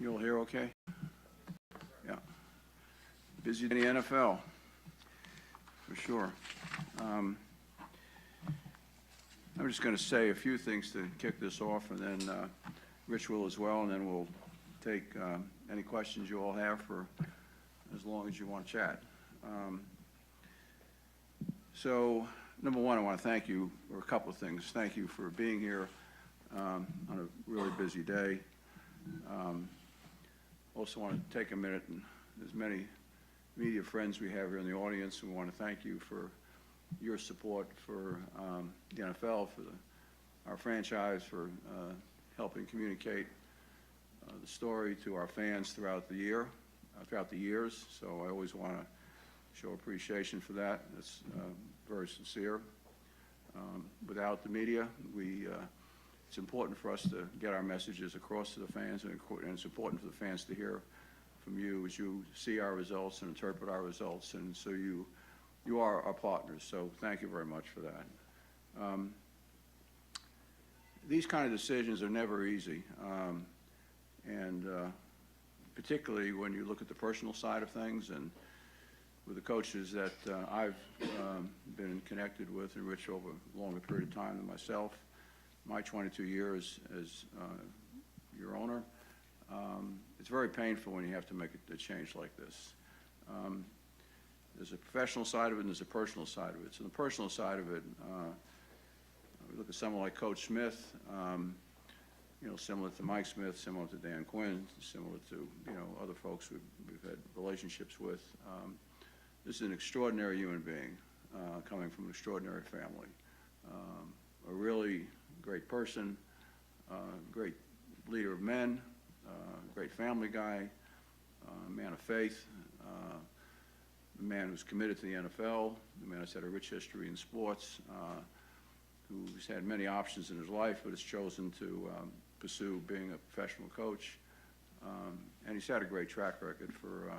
You all hear okay? Yeah. Busy day in the NFL, for sure. I'm just going to say a few things to kick this off, and then Rich will as well, and then we'll take any questions you all have for as long as you want to chat. So, number one, I want to thank you for a couple of things. Thank you for being here on a really busy day. Also want to take a minute, and there's many media friends we have here in the audience, and we want to thank you for your support for the NFL, for our franchise, for helping communicate the story to our fans throughout the year, throughout the years. So I always want to show appreciation for that. That's very sincere. Without the media, it's important for us to get our messages across to the fans, and it's important for the fans to hear from you as you see our results and interpret our results. And so you are our partners. So thank you very much for that. These kind of decisions are never easy, and particularly when you look at the personal side of things, and with the coaches that I've been connected with and Rich over a longer period of time than myself. My 22 years as your owner, it's very painful when you have to make a change like this. There's a professional side of it and there's a personal side of it. So the personal side of it, we look at someone like Coach Smith, similar to Mike Smith, similar to Dan Quinn, similar to other folks we've had relationships with. This is an extraordinary human being coming from an extraordinary family. A really great person, great leader of men, great family guy, man of faith, a man who's committed to the NFL, a man who's had a rich history in sports, who's had many options in his life, but has chosen to pursue being a professional coach. And he's had a great track record for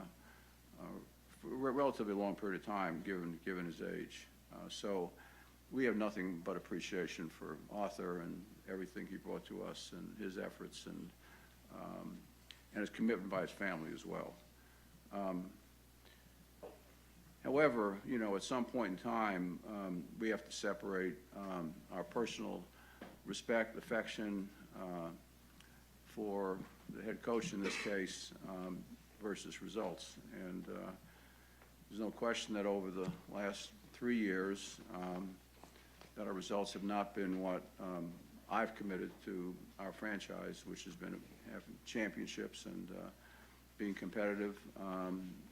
a relatively long period of time, given his age. So we have nothing but appreciation for Arthur and everything he brought to us and his efforts and his commitment by his family as well. However, at some point in time, we have to separate our personal respect, affection for the head coach in this case versus results. And there's no question that over the last 3 years that our results have not been what I've committed to our franchise, which has been having championships and being competitive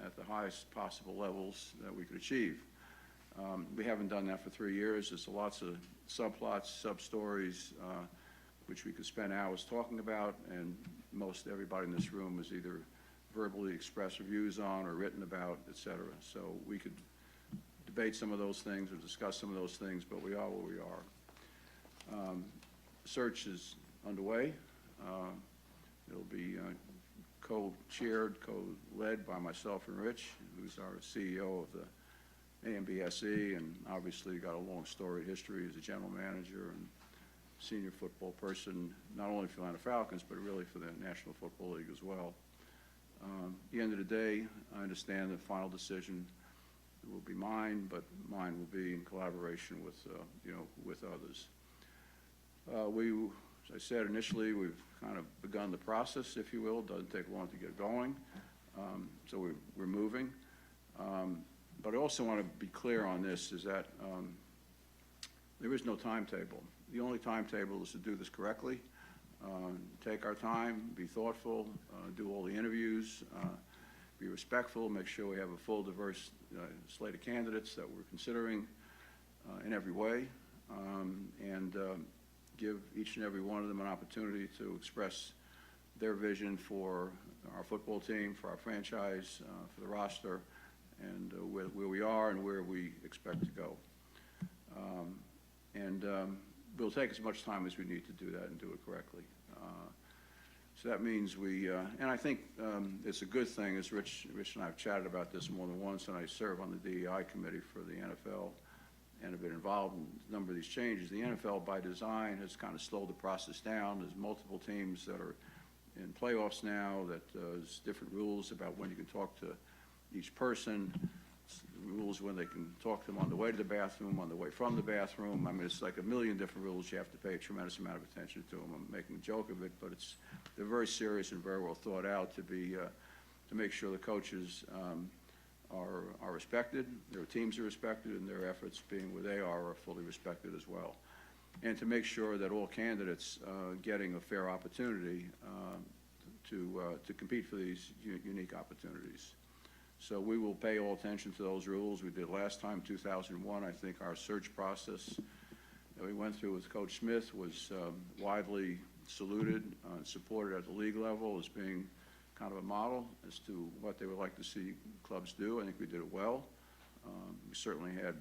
at the highest possible levels that we could achieve. We haven't done that for 3 years. There's lots of subplots, sub-stories, which we could spend hours talking about, and most everybody in this room has either verbally expressed views on or written about, et cetera. So we could debate some of those things or discuss some of those things, but we are where we are. Search is underway. It'll be co-chaired, co-led by myself and Rich, who's our CEO of the AMBSE, and obviously got a long storied history as a general manager and senior football person, not only for the Atlanta Falcons, but really for the National Football League as well. At the end of the day, I understand the final decision will be mine, but mine will be in collaboration with, with others. As I said initially, we've kind of begun the process, if you will. It doesn't take long to get going, so we're moving. But I also want to be clear on this, is that there is no timetable. The only timetable is to do this correctly, take our time, be thoughtful, do all the interviews, be respectful, make sure we have a full, diverse slate of candidates that we're considering in every way, and give each and every one of them an opportunity to express their vision for our football team, for our franchise, for the roster, and where we are and where we expect to go. We'll take as much time as we need to do that and do it correctly. So that means and I think it's a good thing, as Rich and I have chatted about this more than once, and I serve on the DEI committee for the NFL and have been involved in a number of these changes. The NFL, by design, has kind of slowed the process down. There's multiple teams that are in playoffs now that there's different rules about when you can talk to each person, rules when they can talk to them on the way to the bathroom, on the way from the bathroom. I mean, it's like a million different rules. You have to pay a tremendous amount of attention to them. I'm making a joke of it, but they're very serious and very well thought out to make sure the coaches are respected, their teams are respected, and their efforts being where they are fully respected as well. And to make sure that all candidates getting a fair opportunity to compete for these unique opportunities. So we will pay all attention to those rules. We did last time, 2001. I think our search process that we went through with Coach Smith was widely saluted and supported at the league level as being kind of a model as to what they would like to see clubs do. I think we did it well. We certainly had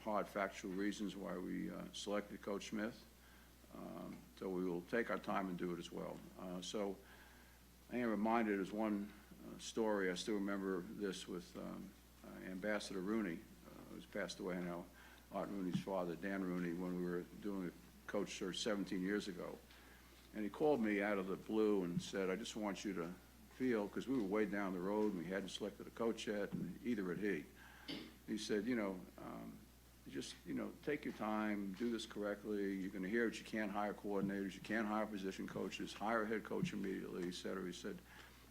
hard factual reasons why we selected Coach Smith. So we will take our time and do it as well. So I am reminded as one story, I still remember this with Ambassador Rooney, who's passed away now, Art Rooney's father, Dan Rooney, when we were doing a coach search 17 years ago. And he called me out of the blue and said, I just want you to feel, because we were way down the road and we hadn't selected a coach yet, and either had he. He said, just, take your time, do this correctly. You're going to hear it. You can't hire coordinators. You can't hire position coaches. Hire a head coach immediately, et cetera. He said,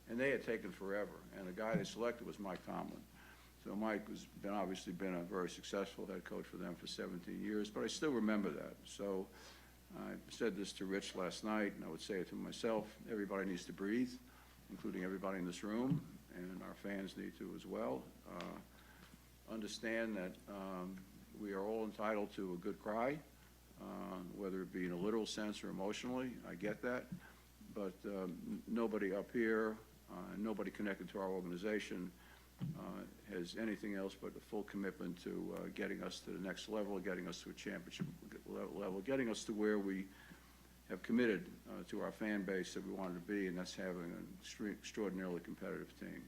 and they had taken forever. And the guy they selected was Mike Tomlin. So Mike has obviously been a very successful head coach for them for 17 years, but I still remember that. So I said this to Rich last night, and I would say it to myself. Everybody needs to breathe, including everybody in this room, and our fans need to as well. Understand that we are all entitled to a good cry, whether it be in a literal sense or emotionally. I get that. But nobody up here, nobody connected to our organization has anything else but a full commitment to getting us to the next level, getting us to a championship level, getting us to where we have committed to our fan base that we wanted to be, and that's having an extraordinarily competitive team.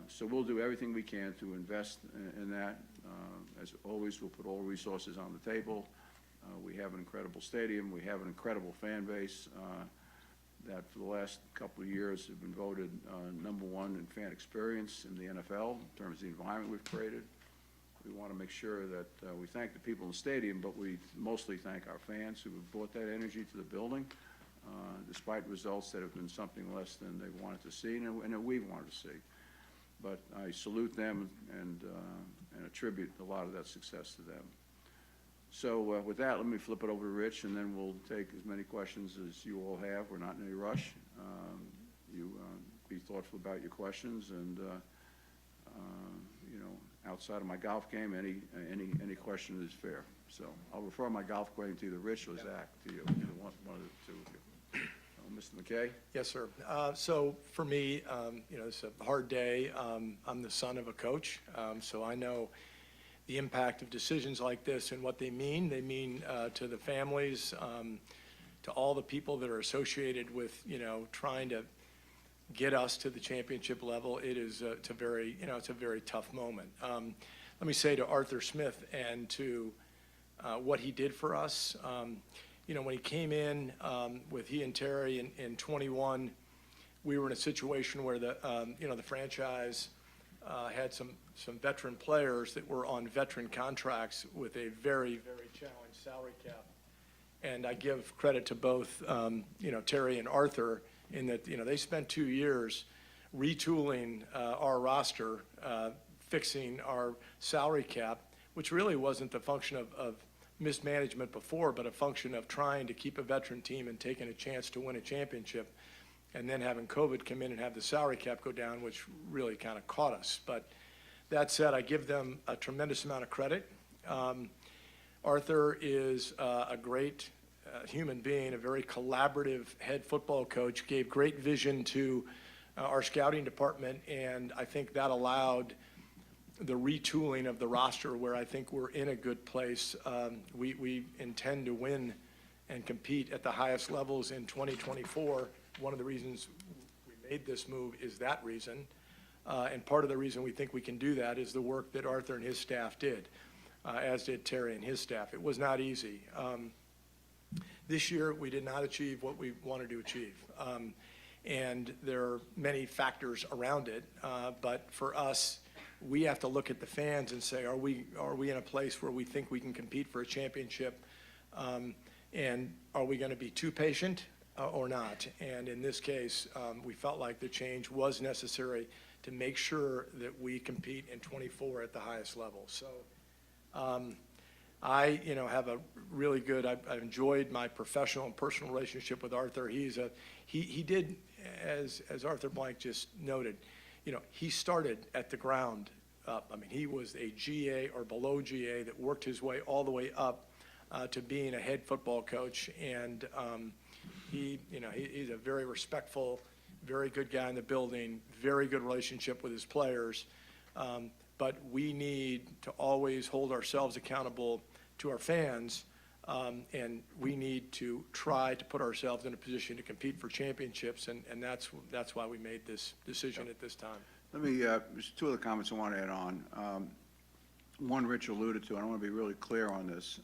So we'll do everything we can to invest in that. As always, we'll put all resources on the table. We have an incredible stadium. We have an incredible fan base that for the last couple of years have been voted #1 in fan experience in the NFL in terms of the environment we've created. We want to make sure that we thank the people in the stadium, but we mostly thank our fans who have brought that energy to the building, despite results that have been something less than they wanted to see and that we wanted to see. But I salute them and attribute a lot of that success to them. So with that, let me flip it over to Rich, and then we'll take as many questions as you all have. We're not in any rush. You be thoughtful about your questions, and outside of my golf game, any question is fair. So I'll refer my golf game to either Rich or Zach, to you, either one of the two of you. Mr. McKay? Yes, sir. So for me, it's a hard day. I'm the son of a coach, so I know the impact of decisions like this and what they mean. They mean to the families, to all the people that are associated with, trying to get us to the championship level. It's a very tough moment. Let me say to Arthur Smith and to what he did for us. When he came in with he and Terry in 21, we were in a situation where the franchise had some veteran players that were on veteran contracts with a very, very challenged salary cap. And I give credit to both, Terry and Arthur in that, they spent 2 years retooling our roster, fixing our salary cap, which really wasn't the function of mismanagement before, but a function of trying to keep a veteran team and taking a chance to win a championship, and then having COVID come in and have the salary cap go down, which really kind of caught us. But that said, I give them a tremendous amount of credit. Arthur is a great human being, a very collaborative head football coach, gave great vision to our scouting department, and I think that allowed the retooling of the roster where I think we're in a good place. We intend to win and compete at the highest levels in 2024. One of the reasons we made this move is that reason. And part of the reason we think we can do that is the work that Arthur and his staff did, as did Terry and his staff. It was not easy. This year, we did not achieve what we wanted to achieve. and there are many factors around it. But for us, we have to look at the fans and say, are we in a place where we think we can compete for a championship? And are we going to be too patient or not? And in this case, we felt like the change was necessary to make sure that we compete in 24 at the highest level. So I, have a really good, I've enjoyed my professional and personal relationship with Arthur. He did, as Arthur Blank just noted, he started at the ground up. I mean, he was a GA or below GA that worked his way all the way up to being a head football coach. And he's a very respectful, very good guy in the building, very good relationship with his players. But we need to always hold ourselves accountable to our fans, and we need to try to put ourselves in a position to compete for championships, and that's why we made this decision at this time. Let me, just two other comments I want to add on. One Rich alluded to, and I want to be really clear on this.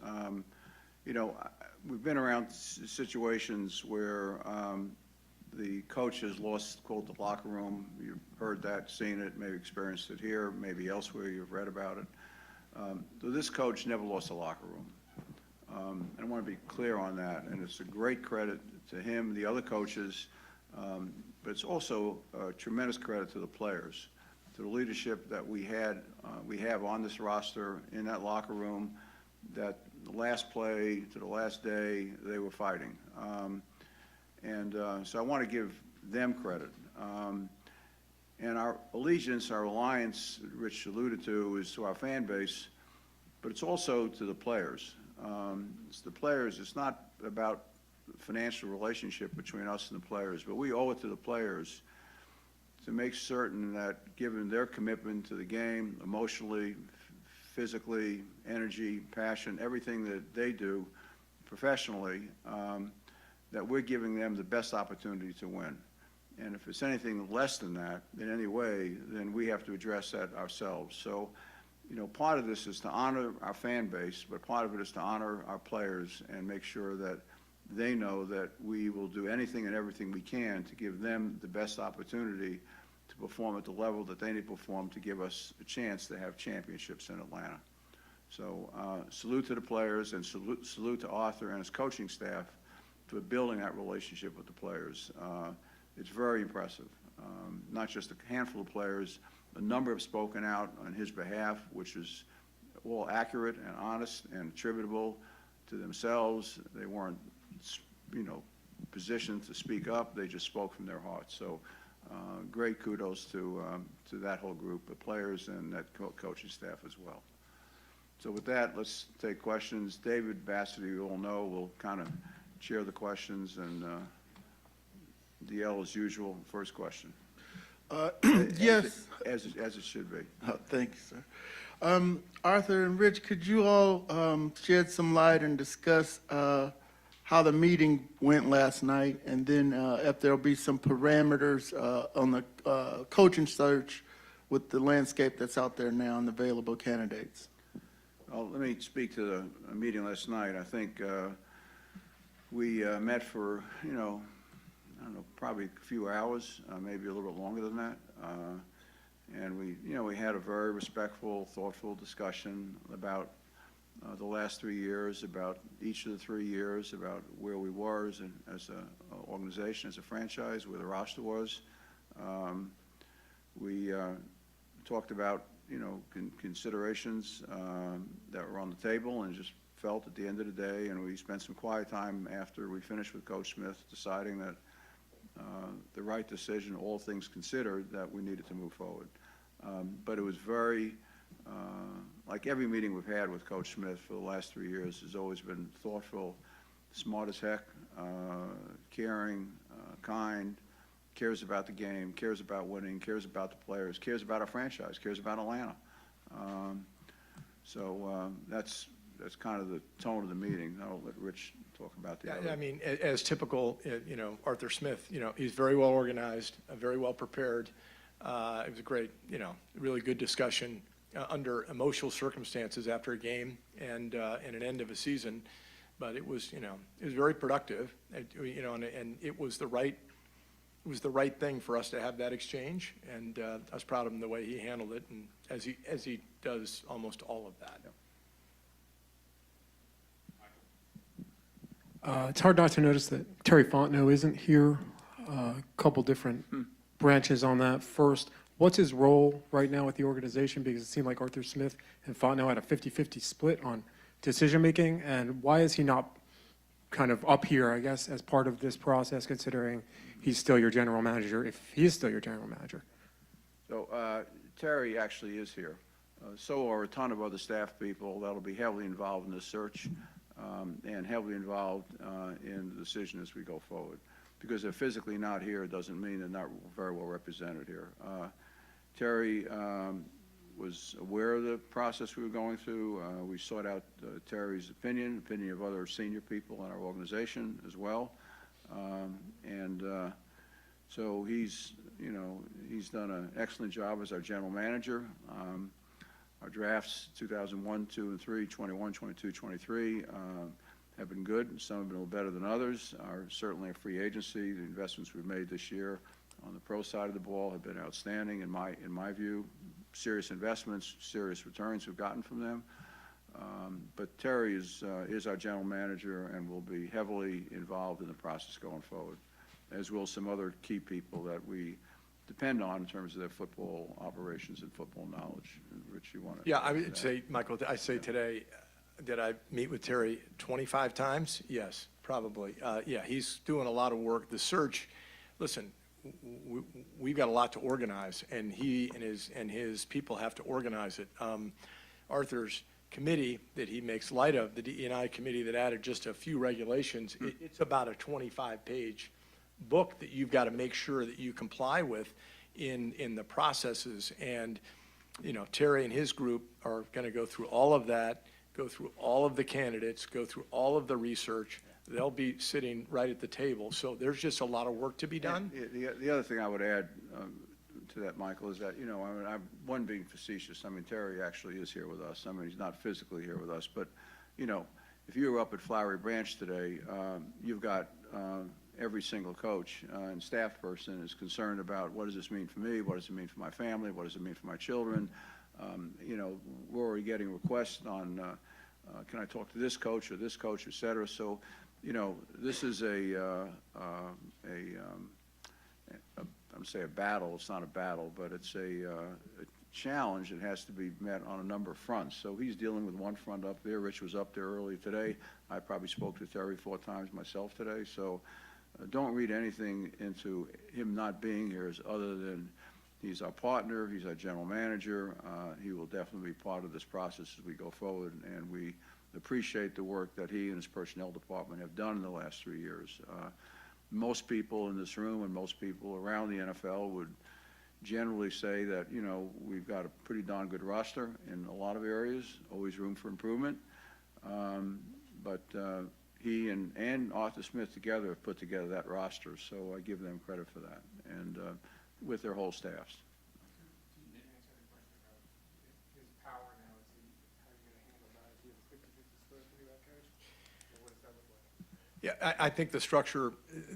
We've been around situations where the coach has lost, quote, the locker room. You've heard that, seen it, maybe experienced it here, maybe elsewhere, you've read about it. This coach never lost a locker room. And I want to be clear on that, and it's a great credit to him, the other coaches, but it's also a tremendous credit to the players, to the leadership that we have on this roster, in that locker room, that the last play to the last day, they were fighting. So I want to give them credit. And our allegiance, our alliance, Rich alluded to, is to our fan base, but it's also to the players. It's the players. It's not about the financial relationship between us and the players, but we owe it to the players to make certain that, given their commitment to the game, emotionally, physically, energy, passion, everything that they do professionally, that we're giving them the best opportunity to win. And if it's anything less than that in any way, then we have to address that ourselves. So, part of this is to honor our fan base, but part of it is to honor our players and make sure that they know that we will do anything and everything we can to give them the best opportunity to perform at the level that they need to perform to give us a chance to have championships in Atlanta. So salute to the players, and salute to Arthur and his coaching staff for building that relationship with the players. It's very impressive. Not just a handful of players, a number have spoken out on his behalf, which is all accurate and honest and attributable to themselves. They weren't, positioned to speak up. They just spoke from their hearts. So great kudos to that whole group of players and that coaching staff as well. So with that, let's take questions. David Bassett, you all know, will kind of chair the questions, and DL, as usual, first question. Yes. As it should be. Oh, thank you, sir. Arthur and Rich, could you all shed some light and discuss how the meeting went last night, and then if there'll be some parameters on the coaching search with the landscape that's out there now and the available candidates? Well, let me speak to the meeting last night. I think we met for, I don't know, probably a few hours, maybe a little bit longer than that. And we had a very respectful, thoughtful discussion about the last 3 years, about each of the 3 years, about where we were as an organization, as a franchise, where the roster was. We talked about, considerations that were on the table, and just felt at the end of the day, and we spent some quiet time after we finished with Coach Smith deciding that the right decision, all things considered, that we needed to move forward. But it was very, like every meeting we've had with Coach Smith for the last 3 years, has always been thoughtful, smart as heck, caring, kind, cares about the game, cares about winning, cares about the players, cares about our franchise, cares about Atlanta. So that's kind of the tone of the meeting. I'll let Rich talk about the other. Yeah, I mean, as typical, Arthur Smith, he's very well organized, very well prepared. It was a great, really good discussion under emotional circumstances after a game and an end of a season. But it was, it was very productive, and it was the right was the right thing for us to have that exchange, and I was proud of him the way he handled it, and as he does almost all of that. It's hard not to notice that Terry Fontenot isn't here. A couple different branches on that. First, what's his role right now with the organization? Because it seemed like Arthur Smith and Fontenot had a 50-50 split on decision-making, and why is he not kind of up here, I guess, as part of this process, considering he's still your general manager, if he is still your general manager? So Terry actually is here. So are a ton of other staff people that'll be heavily involved in this search and heavily involved in the decision as we go forward. Because they're physically not here, it doesn't mean they're not very well represented here. Terry was aware of the process we were going through. We sought out Terry's opinion of other senior people in our organization as well. So he's done an excellent job as our general manager. Our drafts 2001, 2, and 3, 21, 22, 23 have been good. Some have been a little better than others. Certainly a free agency. The investments we've made this year on the pro side of the ball have been outstanding in my view. Serious investments, serious returns we've gotten from them. But Terry is our general manager and will be heavily involved in the process going forward, as will some other key people that we depend on in terms of their football operations and football knowledge. Rich, you want to? Yeah, I would say, Michael, I say today, did I meet with Terry 25 times? Yes, probably. Yeah, he's doing a lot of work. The search, listen, we've got a lot to organize, and he and his people have to organize it. Arthur's committee that he makes light of, the DE&I committee that added just a few regulations, it's about a 25-page book that you've got to make sure that you comply with in the processes. And, Terry and his group are going to go through all of that, go through all of the candidates, go through all of the research. They'll be sitting right at the table. So there's just a lot of work to be done. The other thing I would add to that, Michael, is that, one being facetious, Terry actually is here with us. He's not physically here with us, but, if you were up at Flowery Branch today, you've got every single coach and staff person is concerned about what does this mean for me, what does it mean for my family, what does it mean for my children. We're already getting requests on, can I talk to this coach or this coach, et cetera. So, this is I'm say a battle. It's not a battle, but it's a challenge that has to be met on a number of fronts. So he's dealing with one front up there. Rich was up there early today. I probably spoke to Terry 4 times myself today. So don't read anything into him not being here as other than he's our partner, he's our general manager. He will definitely be part of this process as we go forward, and we appreciate the work that he and his personnel department have done in the last 3 years. Most people in this room and most people around the NFL would generally say that, we've got a pretty darn good roster in a lot of areas, always room for improvement. But he and Arthur Smith together have put together that roster, so I give them credit for that, and with their whole staffs. You didn't answer the question about his power now. How are you going to handle that? Is he a 50-50 split with that coach? Or what does that look like? Yeah, I think the structure,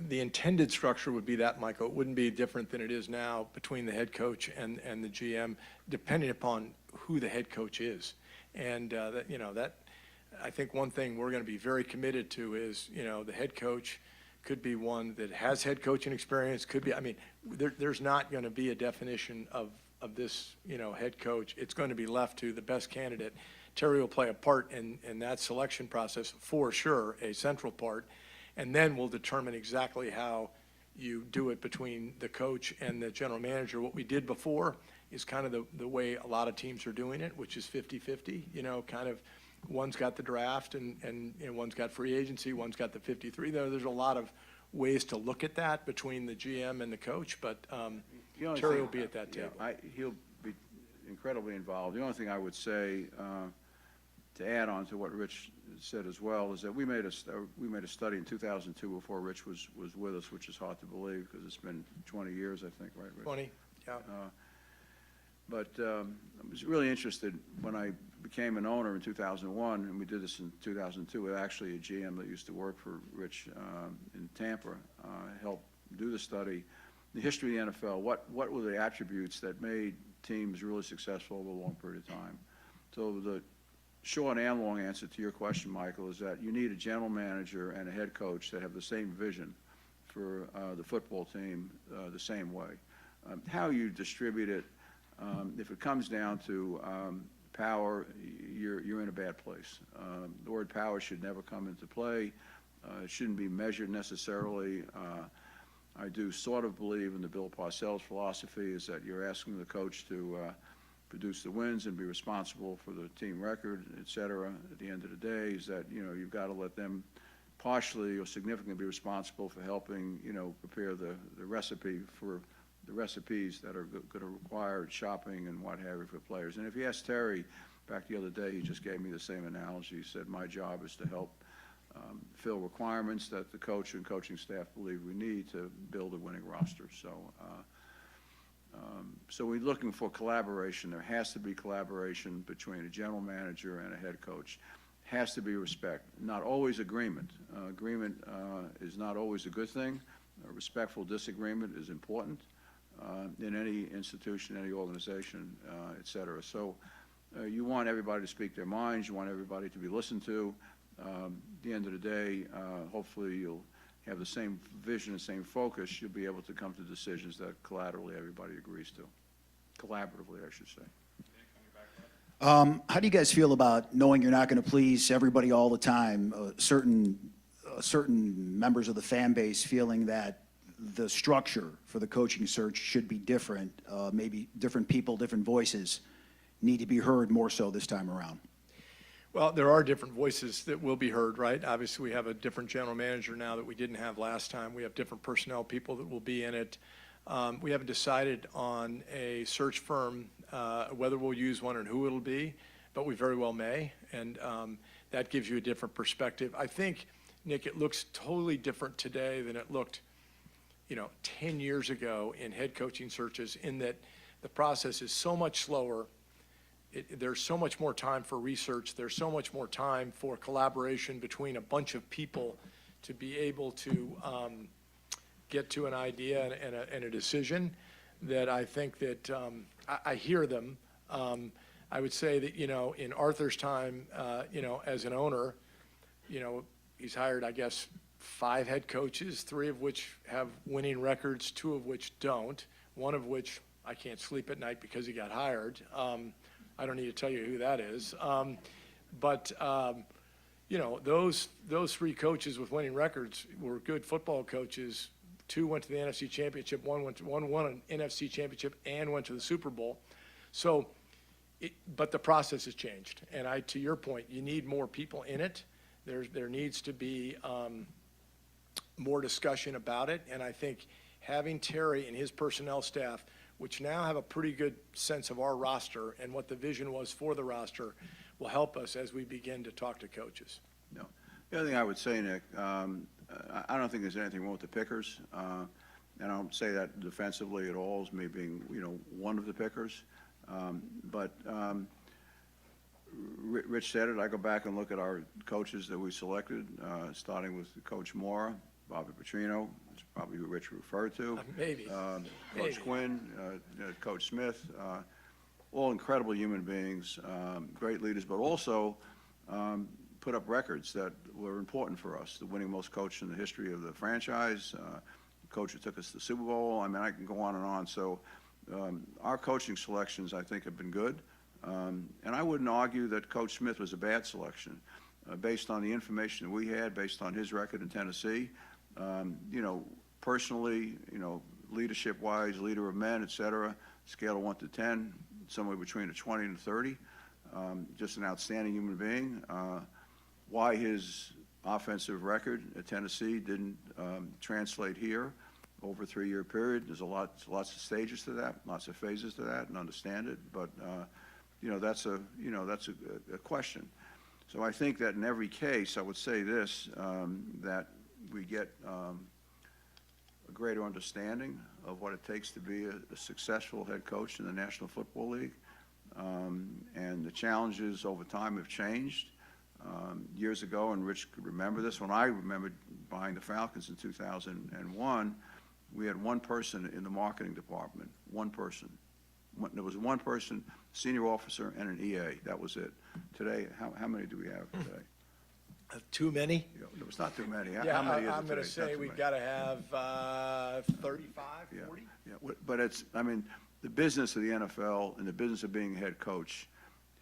the intended structure would be that, Michael. It wouldn't be different than it is now between the head coach and the GM, depending upon who the head coach is. And that I think one thing we're going to be very committed to is, the head coach could be one that has head coaching experience, could be, there's not going to be a definition of this, head coach. It's going to be left to the best candidate. Terry will play a part in that selection process for sure, a central part, and then we'll determine exactly how you do it between the coach and the general manager. What we did before is kind of the way a lot of teams are doing it, which is 50-50, kind of one's got the draft and one's got free agency, one's got the 53. There's a lot of ways to look at that between the GM and the coach, but Terry will be at that table. He'll be incredibly involved. The only thing I would say to add on to what Rich said as well is that we made a study in 2002 before Rich was with us, which is hard to believe because it's been 20 years, I think, right, Rich? 20, yeah. But I was really interested when I became an owner in 2001, and we did this in 2002 with actually a GM that used to work for Rich in Tampa, helped do the study. the history of the NFL, what were the attributes that made teams really successful over a long period of time? So the short and long answer to your question, Michael, is that you need a general manager and a head coach that have the same vision for the football team the same way. How you distribute it, if it comes down to power, you're in a bad place. The word power should never come into play. It shouldn't be measured necessarily. I do sort of believe in the Bill Parcells philosophy is that you're asking the coach to produce the wins and be responsible for the team record, et cetera. At the end of the day is that, you've got to let them partially or significantly be responsible for helping, prepare the recipe for the recipes that are going to require shopping and what have you for players. And if you ask Terry, back the other day, he just gave me the same analogy. He said, my job is to help fill requirements that the coach and coaching staff believe we need to build a winning roster. So we're looking for collaboration. There has to be collaboration between a general manager and a head coach. Has to be respect, not always agreement. Agreement is not always a good thing. A respectful disagreement is important in any institution, any organization, et cetera. So you want everybody to speak their minds. You want everybody to be listened to. At the end of the day, hopefully you'll have the same vision and same focus. You'll be able to come to decisions that collaterally everybody agrees to. Collaboratively, I should say. How do you guys feel about knowing you're not going to please everybody all the time? Certain members of the fan base feeling that the structure for the coaching search should be different. Maybe different people, different voices need to be heard more so this time around. Well, there are different voices that will be heard, right? Obviously, we have a different general manager now that we didn't have last time. We have different personnel people that will be in it. We haven't decided on a search firm, whether we'll use one and who it'll be, but we very well may, and that gives you a different perspective. I think, Nick, it looks totally different today than it looked 10 years ago in head coaching searches, in that the process is so much slower. There's so much more time for research. There's so much more time for collaboration between a bunch of people to be able to get to an idea and a decision, that I think that I hear them. I would say that, in Arthur's time, as an owner, he's hired, I guess, 5 head coaches, 3 of which have winning records, 2 of which don't, 1 of which I can't sleep at night because he got hired. I don't need to tell you who that is. Those 3 coaches with winning records were good football coaches. 2 went to the NFC Championship, one won an NFC Championship and went to the Super Bowl. So, but the process has changed. And to your point, you need more people in it. There needs to be more discussion about it. And I think having Terry and his personnel staff, which now have a pretty good sense of our roster and what the vision was for the roster, will help us as we begin to talk to coaches. No. The other thing I would say, Nick, I don't think there's anything wrong with the pickers, and I don't say that defensively at all as me being, one of the pickers. Rich said it. I go back and look at our coaches that we selected, starting with Coach Moore, Bobby Petrino, is probably who Rich referred to. Maybe. Coach Quinn, Coach Smith, all incredible human beings, great leaders, but also put up records that were important for us. The winning most coach in the history of the franchise, the coach who took us to the Super Bowl. I mean, I can go on and on. So our coaching selections, I think, have been good. And I wouldn't argue that Coach Smith was a bad selection. Based on the information that we had, based on his record in Tennessee, personally, leadership-wise, leader of men, et cetera, scale of 1 to 10, somewhere between a 20 and a 30. Just an outstanding human being. Why his offensive record at Tennessee didn't translate here over a 3-year period, there's lots of stages to that, lots of phases to that, and understand it. But that's a question. So I think that in every case, I would say this, that we get a greater understanding of what it takes to be a successful head coach in the National Football League. And the challenges over time have changed. Years ago, and Rich could remember this, when I remembered buying the Falcons in 2001, We had one person in the marketing department, one person. There was one person, senior officer, and an EA. That was it. Today, how many do we have today? Too many? You know, there was not too many. Yeah, How many is it I'm going today? to Not say too we've many. got to have 35, Yeah, 40? yeah, but it's, I mean, the business of the NFL and the business of being a head coach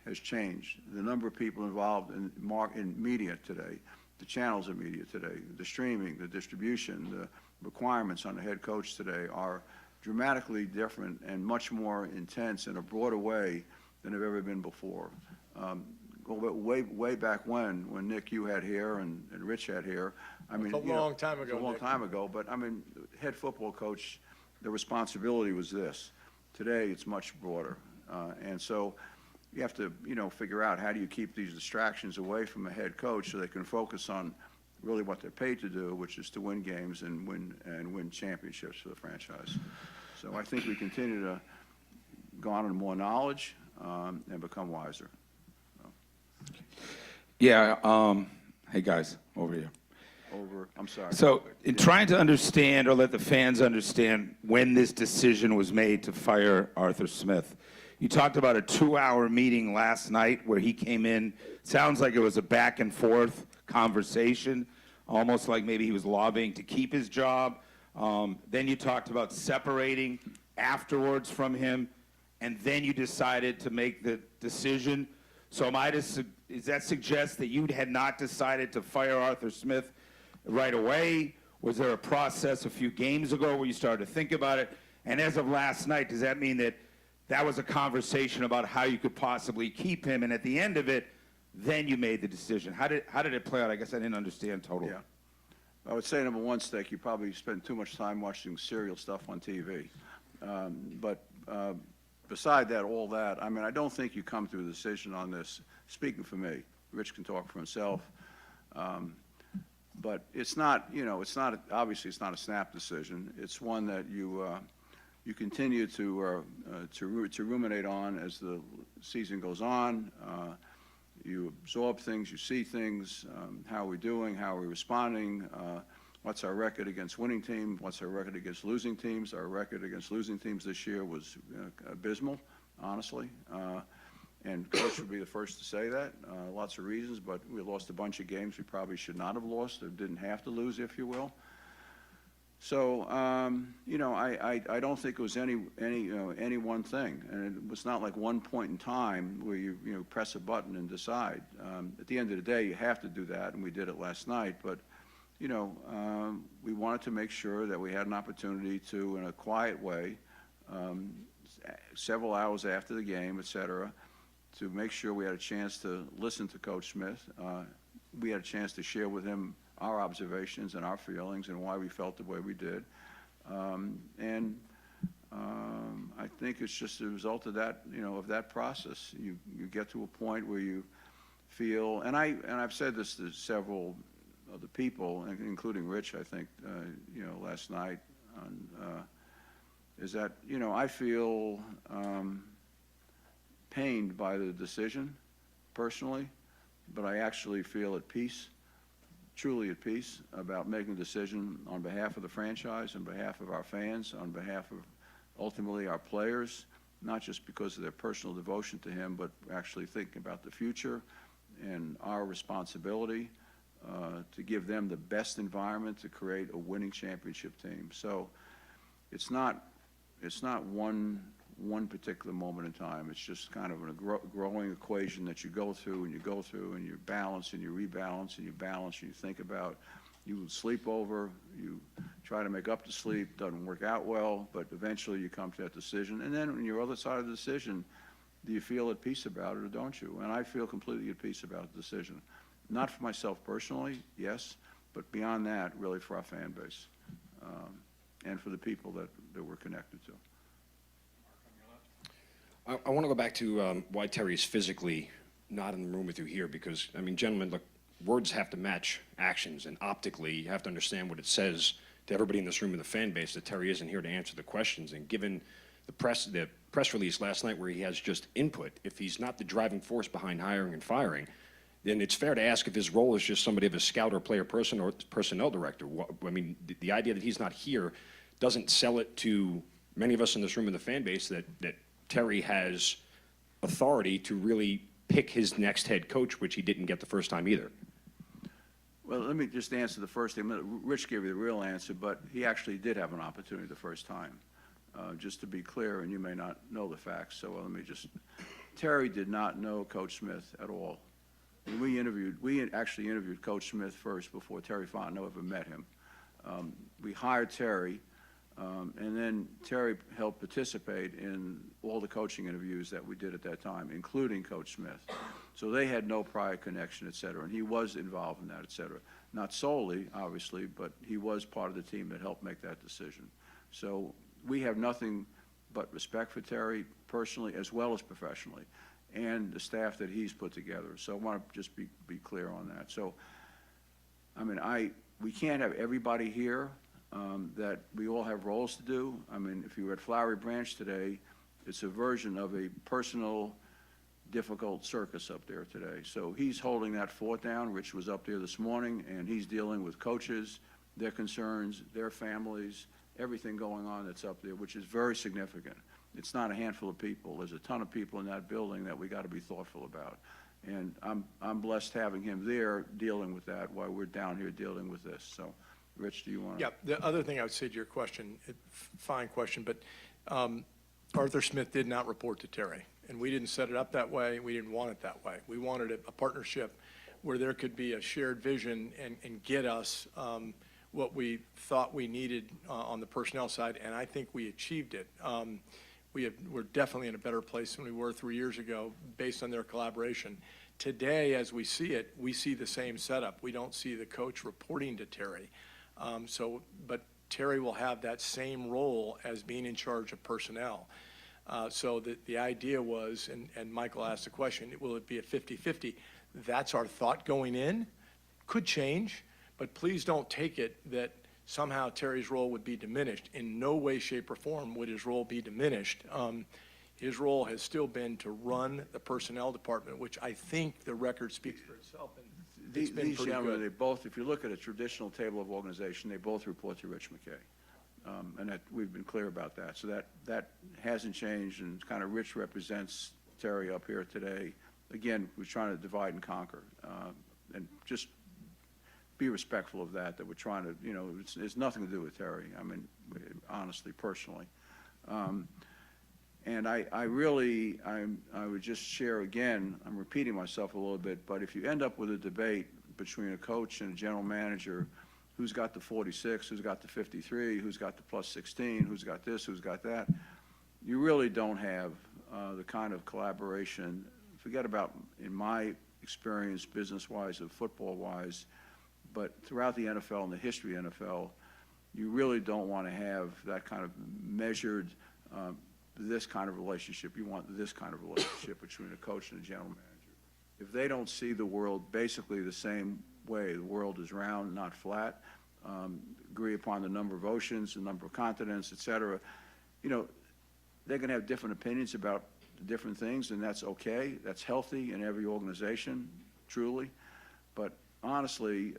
has changed. The number of people involved in media today, the channels of media today, the streaming, the distribution, the requirements on the head coach today are dramatically different and much more intense in a broader way than they've ever been before. Go way back when Nick, you had hair and Rich had hair. I mean, It's a you know, long time it's ago, a long Nick. time ago, but I mean, head football coach, the responsibility was this. Today, it's much broader. And so you have to, you know, figure out how do you keep these distractions away from a head coach so they can focus on really what they're paid to do, which is to win games and win championships for the franchise. So I think we continue to garner more knowledge and become wiser. Yeah, hey guys, over here. I'm sorry. So in trying to understand or let the fans understand when this decision was made to fire Arthur Smith, you talked about a 2-hour meeting last night where he came in. Sounds like it was a back and forth conversation, almost like maybe he was lobbying to keep his job. Then you talked about separating afterwards from him, and then you decided to make the decision. So does that suggest that you had not decided to fire Arthur Smith right away? Was there a process a few games ago where you started to think about it? And as of last night, does that mean that that was a conversation about how you could possibly keep him, and at the end of it, then you made the decision? How did it play out? I guess I didn't understand totally. Yeah. I would say, number one, Steak, you probably spend too much time watching serial stuff on TV. But beside that, all that, I mean, I don't think you come to a decision on this, speaking for me. Rich can talk for himself. But it's not, you know, obviously it's not a snap decision. It's one that you continue to ruminate on as the season goes on. You absorb things, you see things, how are we doing, how are we responding, what's our record against winning teams, what's our record against losing teams. Our record against losing teams this year was abysmal, honestly. And Coach would be the first to say that. Lots of reasons, but we lost a bunch of games we probably should not have lost or didn't have to lose, if you will. So, you know, I don't think it was any one thing, and it was not like one point in time where you press a button and decide. At the end of the day, you have to do that, and we did it last night. But, you know, we wanted to make sure that we had an opportunity to, in a quiet way, several hours after the game, et cetera, to make sure we had a chance to listen to Coach Smith. We had a chance to share with him our observations and our feelings and why we felt the way we did. I think it's just a result of that, you know, of that process. You get to a point where you feel, and I've said this to several of the people, including Rich, I think, you know, last night, is that, you know, I feel pained by the decision personally, but I actually feel at peace, truly at peace about making a decision on behalf of the franchise, on behalf of our fans, on behalf of ultimately our players, not just because of their personal devotion to him, but actually thinking about the future and our responsibility to give them the best environment to create a winning championship team. So it's not one particular moment in time. It's just kind of a growing equation that you go through and you balance and you rebalance and you balance and you think about. You sleep over, you try to make up the sleep, doesn't work out well, but eventually you come to that decision. And then on your other side of the decision, do you feel at peace about it or don't you? And I feel completely at peace about the decision. Not for myself personally, yes, but beyond that, really for our fan base and for the people that we're connected to. I want to go back to why Terry is physically not in the room with you here, because, I mean, gentlemen, look, words have to match actions, and optically, you have to understand what it says to everybody in this room and the fan base that Terry isn't here to answer the questions. And given the press release last night where he has just input, if he's not the driving force behind hiring and firing, then it's fair to ask if his role is just somebody of a scout or player person or personnel director. I mean, the idea that he's not here doesn't sell it to many of us in this room in the fan base that Terry has authority to really pick his next head coach, which he didn't get the first time either. Well, let me just answer the first thing. Rich gave you the real answer, but he actually did have an opportunity the first time. Just to be clear, and you may not know the facts, so let me just, Terry did not know Coach Smith at all. And we actually interviewed Coach Smith first before Terry Fontenot ever met him. We hired Terry, and then Terry helped participate in all the coaching interviews that we did at that time, including Coach Smith. So they had no prior connection, et cetera, and he was involved in that, et cetera. Not solely, obviously, but he was part of the team that helped make that decision. So we have nothing but respect for Terry personally as well as professionally, and the staff that he's put together. So I want to just be clear on that. So, I mean, we can't have everybody here, that we all have roles to do. I mean, if you were at Flowery Branch today, it's a version of a personal, difficult circus up there today. So he's holding that fort down. Rich was up there this morning, and he's dealing with coaches, their concerns, their families, everything going on that's up there, which is very significant. It's not a handful of people. There's a ton of people in that building that we got to be thoughtful about. And I'm blessed having him there dealing with that while we're down here dealing with this. So, Rich, do you want to? Yeah, the other thing I would say to your question, fine question, but Arthur Smith did not report to Terry, and we didn't set it up that way. We didn't want it that way. We wanted a partnership where there could be a shared vision and get us what we thought we needed on the personnel side, and I think we achieved it. We're definitely in a better place than we were 3 years ago based on their collaboration. Today, as we see it, we see the same setup. We don't see the coach reporting to Terry. But Terry will have that same role as being in charge of personnel. So the idea was, and Michael asked the question, will it be a 50-50? That's our thought going in. Could change, but please don't take it that somehow Terry's role would be diminished. In no way, shape, or form would his role be diminished. His role has still been to run the personnel department, which I think the record speaks for itself. And it's been These pretty gentlemen, good. they both, if you look at a traditional table of organization, they both report to Rich McKay. And that, we've been clear about that. So that hasn't changed, and kind of Rich represents Terry up here today. Again, we're trying to divide and conquer, and just be respectful of that we're trying to, you know, it's nothing to do with Terry. I mean, honestly, personally. And I would just share again, I'm repeating myself a little bit, but if you end up with a debate between a coach and a general manager, who's got the 46, who's got the 53, who's got the plus 16, who's got this, who's got that, you really don't have the kind of collaboration. Forget about, in my experience, business-wise and football-wise, but throughout the NFL and the history of the NFL, you really don't want to have that kind of measured, this kind of relationship. You want this kind of relationship between a coach and a general manager. If they don't see the world basically the same way, the world is round, not flat, agree upon the number of oceans, the number of continents, et cetera, you know, they're going to have different opinions about different things, and that's okay. That's healthy in every organization, truly. But honestly,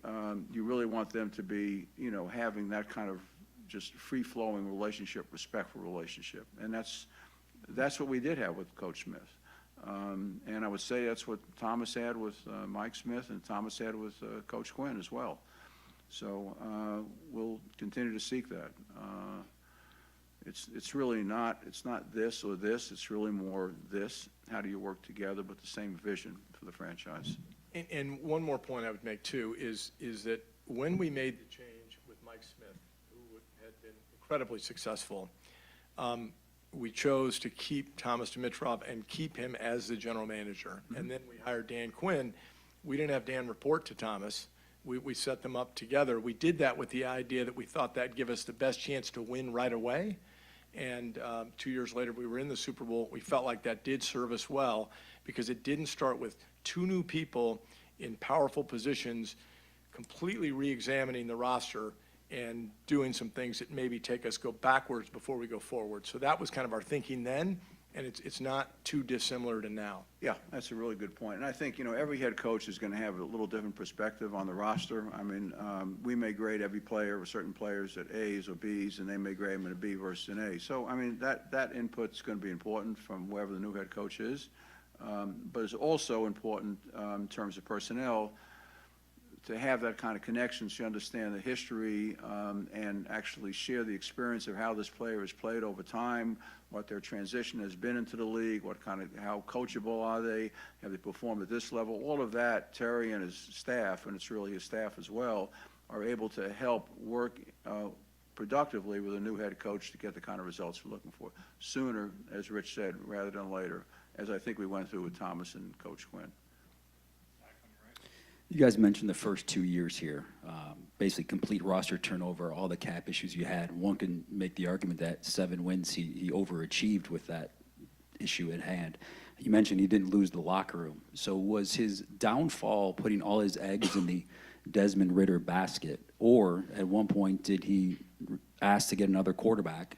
you really want them to be, you know, having that kind of just free-flowing relationship, respectful relationship. And that's what we did have with Coach Smith. And I would say that's what Thomas had with Mike Smith, and Thomas had with Coach Quinn as well. So we'll continue to seek that. It's really not, it's not this or this, it's really more this. How do you work together with the same vision for the franchise? And one more point I would make too is that when we made the change with Mike Smith, who had been incredibly successful, we chose to keep Thomas Dimitrov and keep him as the general manager. Mm-hmm. And then we hired Dan Quinn. We didn't have Dan report to Thomas. We set them up together. We did that with the idea that we thought that'd give us the best chance to win right away. And 2 years later, we were in the Super Bowl. We felt like that did serve us well because it didn't start with two new people in powerful positions completely re-examining the roster and doing some things that maybe go backwards before we go forward. So that was kind of our thinking then, and it's not too dissimilar to now. Yeah, that's a really good point. And I think, every head coach is going to have a little different perspective on the roster. I mean, we may grade every player, or certain players at A's or B's, and they may grade them at a B versus an A. So, I mean, that input's going to be important from whoever the new head coach is. But it's also important in terms of personnel to have that kind of connection so you understand the history and actually share the experience of how this player has played over time, what their transition has been into the league, how coachable are they, have they performed at this level. All of that, Terry and his staff, and it's really his staff as well, are able to help work productively with a new head coach to get the kind of results we're looking for sooner, as Rich said, rather than later, as I think we went through with Thomas and Coach Quinn. You guys mentioned the first 2 years here, basically complete roster turnover, all the cap issues you had. One can make the argument that 7 wins, he overachieved with that issue at hand. You mentioned he didn't lose the locker room. So was his downfall putting all his eggs in the Desmond Ridder basket? Or at one point, did he ask to get another quarterback?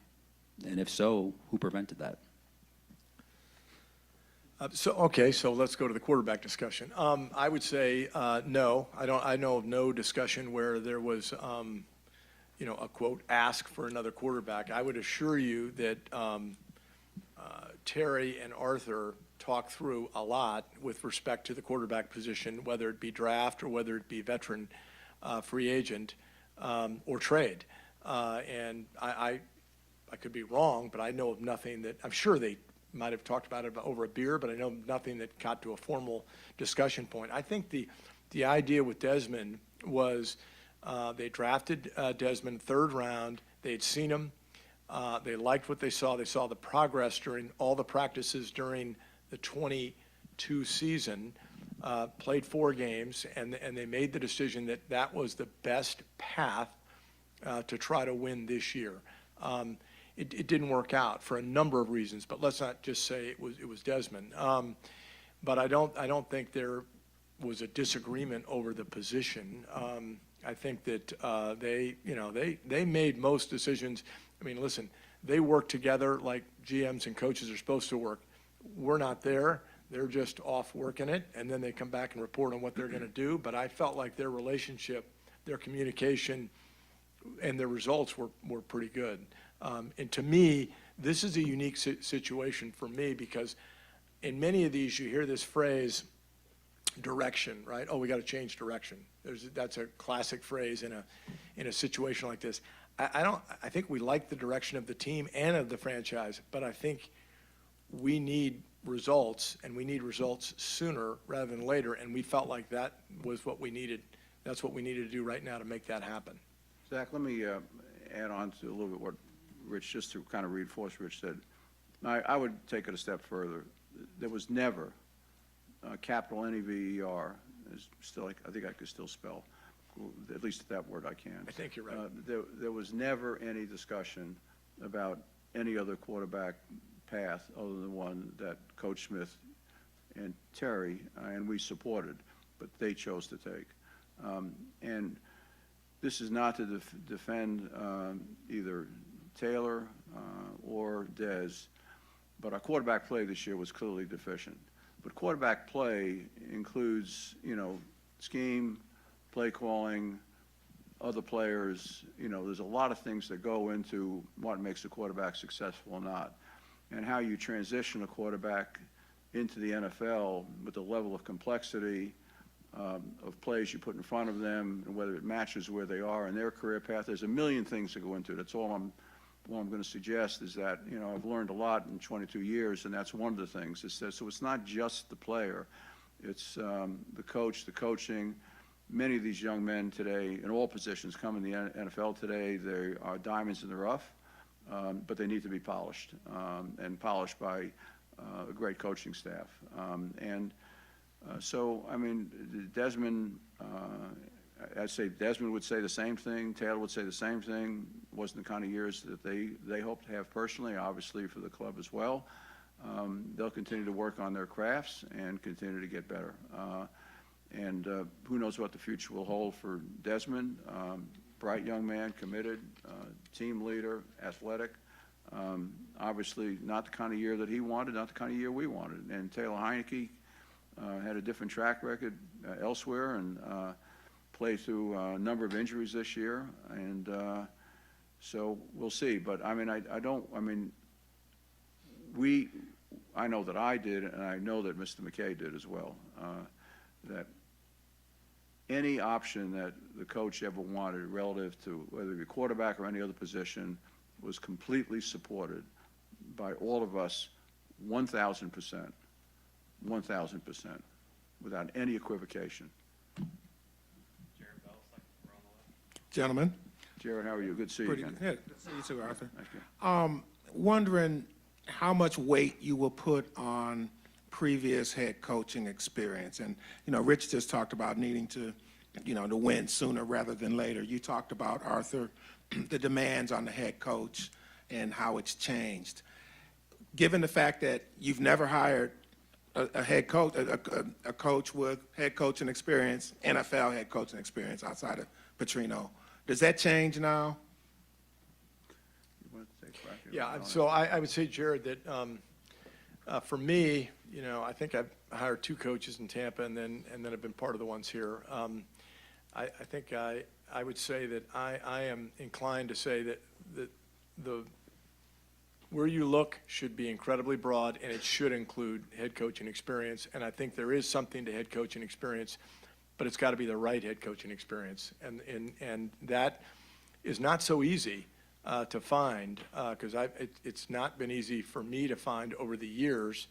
And if so, who prevented that? So let's go to the quarterback discussion. I would say no. I know of no discussion where there was, a quote, ask for another quarterback. I would assure you that Terry and Arthur talked through a lot with respect to the quarterback position, whether it be draft or whether it be veteran free agent or trade. And I could be wrong, but I know of nothing that, I'm sure they might have talked about it over a beer, but I know nothing that got to a formal discussion point. I think the idea with Desmond was they drafted Desmond third round. They had seen him. They liked what they saw. They saw the progress during all the practices during the 22 season, played 4 games, and they made the decision that that was the best path to try to win this year. It didn't work out for a number of reasons, but let's not just say it was Desmond. But I don't think there was a disagreement over the position. I think that they made most decisions. I mean, listen, they work together like GMs and coaches are supposed to work. We're not there. They're just off working it, and then they come back and report on what they're going to do. But I felt like their relationship, their communication, and their results were pretty good. And to me, this is a unique situation for me because in many of these, you hear this phrase, direction, right? Oh, we got to change direction. That's a classic phrase in a situation like this. I think we like the direction of the team and of the franchise, but I think we need results, and we need results sooner rather than later, and we felt like that was what we needed. That's what we needed to do right now to make that happen. Zach, let me add on to a little bit what Rich, just to kind of reinforce Rich said. I would take it a step further. There was never capital N-E-V-E-R. Still, I think I could still spell, at least that word I can. I think you're right. There was never any discussion about any other quarterback path other than one that Coach Smith and Terry and we supported, but they chose to take. And this is not to defend either Taylor or Dez, but our quarterback play this year was clearly deficient. But quarterback play includes, scheme, play calling, other players. There's a lot of things that go into what makes a quarterback successful or not. And how you transition a quarterback into the NFL with the level of complexity of plays you put in front of them and whether it matches where they are in their career path. There's a million things that go into it. That's all I'm going to suggest is that, I've learned a lot in 22 years, and that's one of the things. So it's not just the player. It's the coach, the coaching. Many of these young men today, in all positions, come in the NFL today. They are diamonds in the rough, but they need to be polished, and polished by a great coaching staff. So, I mean, Desmond, I'd say Desmond would say the same thing. Taylor would say the same thing. It wasn't the kind of years that they hope to have personally, obviously for the club as well. They'll continue to work on their crafts and continue to get better. And who knows what the future will hold for Desmond. Bright young man, committed, team leader, athletic. Obviously, not the kind of year that he wanted, not the kind of year we wanted. And Taylor Heineke had a different track record elsewhere and played through a number of injuries this year. And so we'll see. But, I mean, I know that I did, and I know that Mr. McKay did as well, that any option that the coach ever wanted relative to whether it be quarterback or any other position was completely supported by all of us 1,000%, 1,000%, without any equivocation. Gentlemen. Jared, how are you? Good to see you Pretty again. good. Good to see you too, Arthur. Thank you. Wondering how much weight you will put on previous head coaching experience. And, Rich just talked about needing to, to win sooner rather than later. You talked about, Arthur, the demands on the head coach and how it's changed. Given the fact that you've never hired a head coach, a coach with head coaching experience, NFL head coaching experience outside of Petrino, does that change now? You want to take a crack at it? Yeah, so I would say, Jared, that for me, I think I've hired 2 coaches in Tampa and then I've been part of the ones here. I think I would say that I am inclined to say that the where you look should be incredibly broad, and it should include head coaching experience. And I think there is something to head coaching experience, but it's got to be the right head coaching experience. And that is not so easy to find, because it's not been easy for me to find over the years.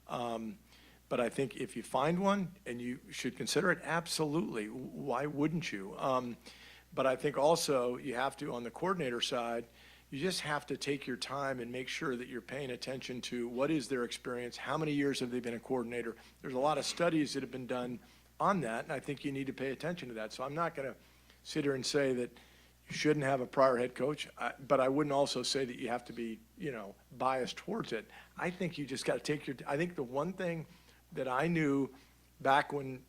But I think if you find one and you should consider it, absolutely. Why wouldn't you? But I think also you have to, on the coordinator side, you just have to take your time and make sure that you're paying attention to what is their experience, how many years have they been a coordinator. There's a lot of studies that have been done on that, and I think you need to pay attention to that. So I'm not going to sit here and say that you shouldn't have a prior head coach, but I wouldn't also say that you have to be, biased towards it. I think you just got to take I think the one thing that I knew back when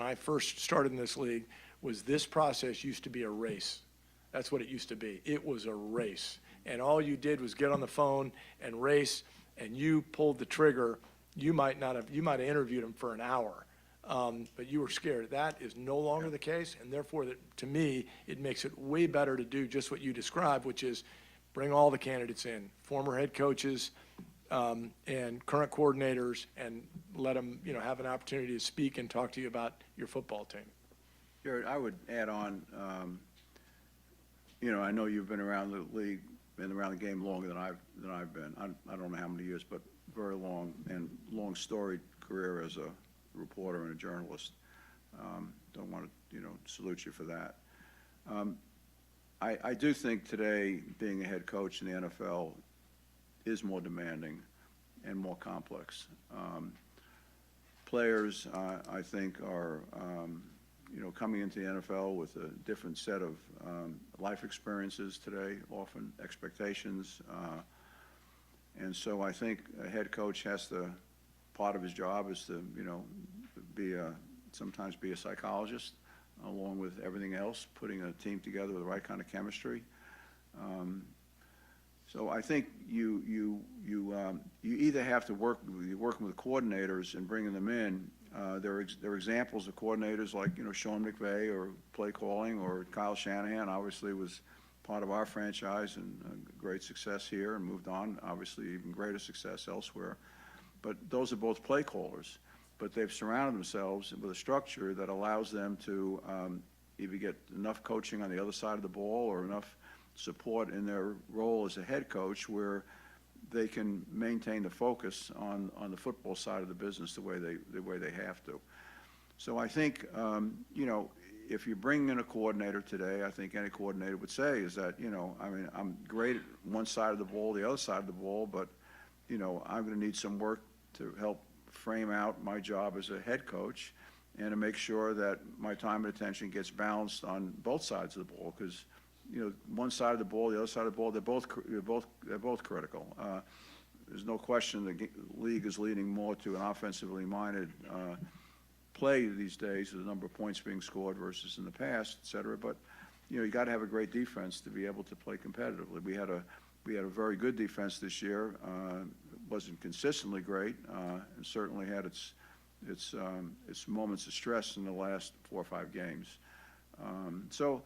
I first started in this league was this process used to be a race. That's what it used to be. It was a race. And all you did was get on the phone and race, and you pulled the trigger. You might have interviewed him for an hour, but you were scared. That is no longer the case, and therefore, to me, it makes it way better to do just what you described, which is bring all the candidates in, former head coaches and current coordinators, and let them, have an opportunity to speak and talk to you about your football team. Jared, I would add on, I know you've been around the league, been around the game longer than I've been. I don't know how many years, but very long and long storied career as a reporter and a journalist. Don't want to, salute you for that. I do think today being a head coach in the NFL is more demanding and more complex. Players, I think, are coming into the NFL with a different set of life experiences today, often expectations. And so I think a head coach has to, part of his job is to, sometimes be a psychologist along with everything else, putting a team together with the right kind of chemistry. So I think you either have to you're working with coordinators and bringing them in. There are examples of coordinators like, Sean McVay or play calling, or Kyle Shanahan obviously was part of our franchise and great success here and moved on, obviously even greater success elsewhere. But those are both play callers. But they've surrounded themselves with a structure that allows them to either get enough coaching on the other side of the ball or enough support in their role as a head coach where they can maintain the focus on the football side of the business the way they have to. So I think, if you bring in a coordinator today, I think any coordinator would say is that, I'm great at one side of the ball, the other side of the ball, but, I'm going to need some work to help frame out my job as a head coach and to make sure that my time and attention gets balanced on both sides of the ball, because one side of the ball, the other side of the ball, they're both critical. There's no question the league is leaning more to an offensively minded play these days, the number of points being scored versus in the past, et cetera. But you got to have a great defense to be able to play competitively. We had a very good defense this year. It wasn't consistently great, and certainly had its moments of stress in the last 4 or 5 games. So,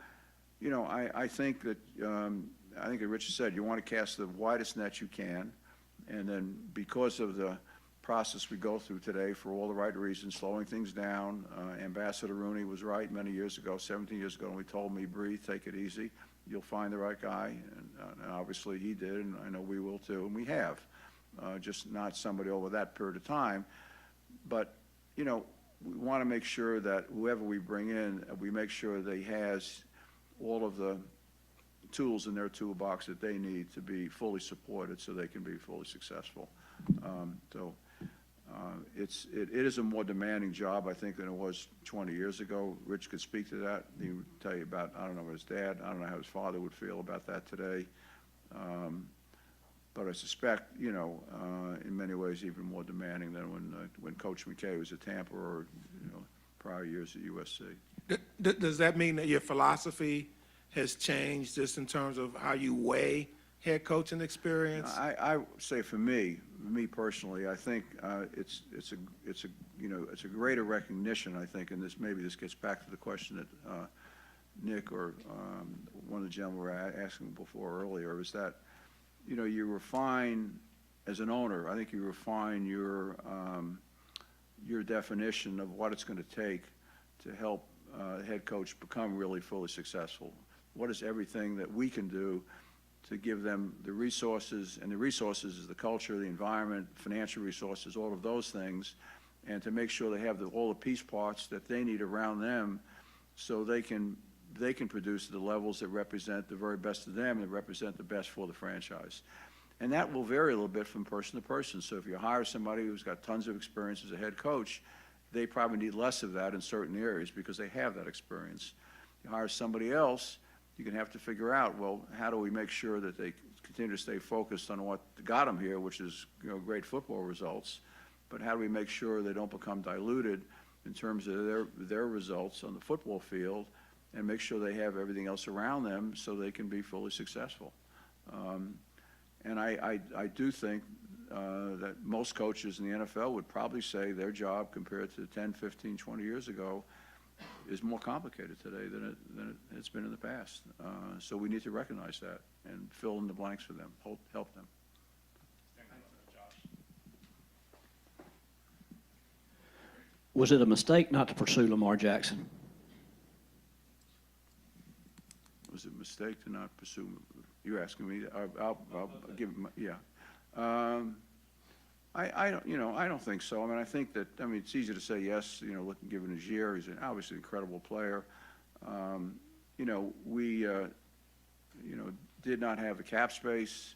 I think that Richard said you want to cast the widest net you can, and then because of the process we go through today, for all the right reasons, slowing things down. Ambassador Rooney was right many years ago, 17 years ago, when he told me, breathe, take it easy. You'll find the right guy, and obviously he did, and I know we will too, and we have. Just not somebody over that period of time. But, we want to make sure that whoever we bring in, we make sure that he has all of the tools in their toolbox that they need to be fully supported so they can be fully successful. It is a more demanding job, I think, than it was 20 years ago. Rich could speak to that. He would tell you about, I don't know, his dad. I don't know how his father would feel about that today. But I suspect, in many ways, even more demanding than when Coach McKay was at Tampa or, prior years at USC. Does that mean that your philosophy has changed just in terms of how you weigh head coaching experience? I say for me personally, I think it's a greater recognition, I think, and maybe this gets back to the question that Nick or one of the gentlemen were asking before earlier, is that you refine as an owner. I think you refine your definition of what it's going to take to help the head coach become really fully successful. What is everything that we can do to give them the resources, and the resources is the culture, the environment, financial resources, all of those things, and to make sure they have all the piece parts that they need around them so they can produce the levels that represent the very best of them and that represent the best for the franchise. And that will vary a little bit from person to person. So if you hire somebody who's got tons of experience as a head coach, they probably need less of that in certain areas because they have that experience. You hire somebody else, you're going to have to figure out, well, how do we make sure that they continue to stay focused on what got them here, which is great football results, but how do we make sure they don't become diluted in terms of their results on the football field, and make sure they have everything else around them so they can be fully successful. And I do think that most coaches in the NFL would probably say their job compared to 10, 15, 20 years ago is more complicated today than it's been in the past. So we need to recognize that and fill in the blanks for them, help them. Was it a mistake not to pursue Lamar Jackson? Was it a mistake to not pursue? You're asking me. I'll give him. Yeah. I don't think so. I mean, I think that. I mean, it's easy to say yes. Looking given his year, he's obviously an incredible player. We did not have the cap space.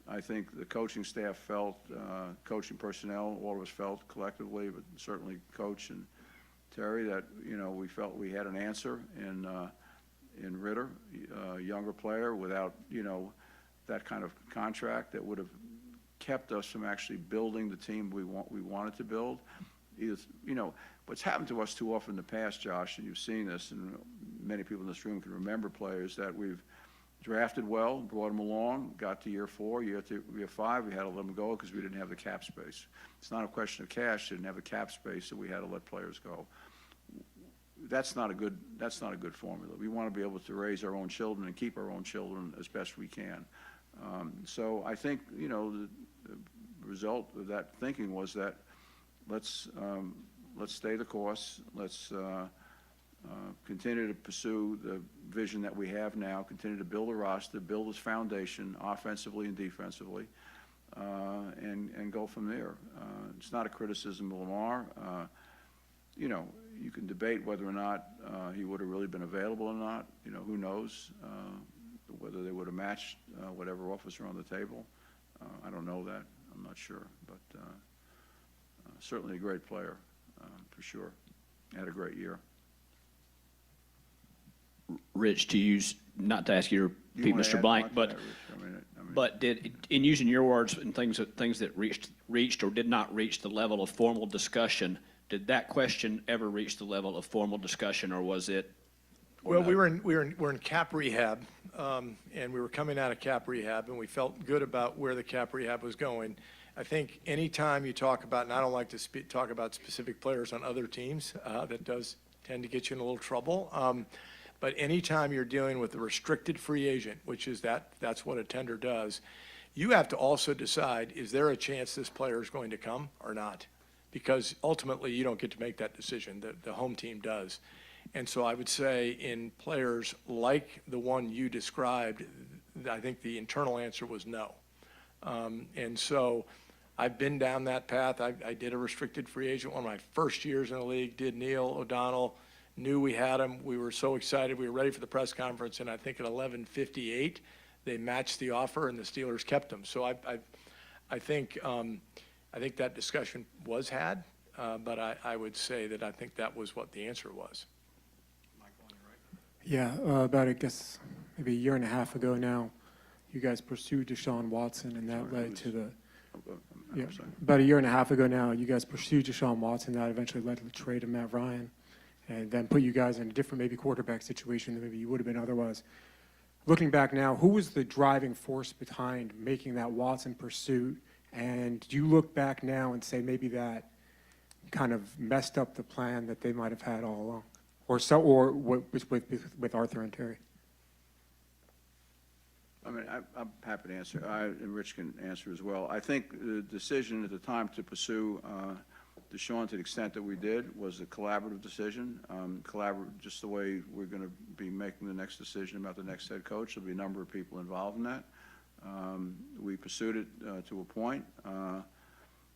I think the coaching staff felt, coaching personnel, all of us felt collectively, but certainly Coach and Terry, that we felt we had an answer in Ritter, a younger player without that kind of contract that would have kept us from actually building the team we wanted to build. What's happened to us too often in the past, Josh, and you've seen this, and many people in this room can remember players that we've drafted well, brought them along, got to year 4, year 5, we had to let them go because we didn't have the cap space. It's not a question of cash; didn't have the cap space, so we had to let players go. That's not a good formula. We want to be able to raise our own children and keep our own children as best we can. So I think the result of that thinking was that let's stay the course. Let's continue to pursue the vision that we have now. Continue to build a roster, build this foundation offensively and defensively, and go from there. It's not a criticism of Lamar. You can debate whether or not he would have really been available or not. Who knows whether they would have matched whatever offers are on the table. I don't know that. I'm not sure. But certainly a great player, for sure. Had a great year. Rich, to use, not to ask you to repeat Mr. Blank, but But did, in using your words and things that reached or did not reach the level of formal discussion, did that question ever reach the level of formal discussion, or was it Well, we're in cap rehab, and we were coming out of cap rehab, and we felt good about where the cap rehab was going. I think anytime you talk about, and I don't like to talk about specific players on other teams, that does tend to get you in a little trouble. But anytime you're dealing with a restricted free agent, which is that's what a tender does, you have to also decide, is there a chance this player is going to come or not? Because ultimately, you don't get to make that decision. The home team does. And so I would say in players like the one you described, I think the internal answer was no. And so I've been down that path. I did a restricted free agent one of my first years in the league, did Neil O'Donnell, knew we had him. We were so excited. We were ready for the press conference, and I think at 11:58, they matched the offer, and the Steelers kept him. So I think that discussion was had, but I would say that I think that was what the answer was. Yeah, about, I guess, maybe a year and a half ago now, you guys pursued Deshaun Watson, and that led to the, yeah, about a year and a half ago now, you guys pursued Deshaun Watson, that eventually led to the trade of Matt Ryan, and then put you guys in a different maybe quarterback situation than maybe you would have been otherwise. Looking back now, who was the driving force behind making that Watson pursuit? And do you look back now and say maybe that kind of messed up the plan that they might have had all along? Or with Arthur and Terry? I mean, I'm happy to answer. And Rich can answer as well. I think the decision at the time to pursue Deshaun to the extent that we did was a collaborative decision. Just the way we're going to be making the next decision about the next head coach. There'll be a number of people involved in that. We pursued it to a point,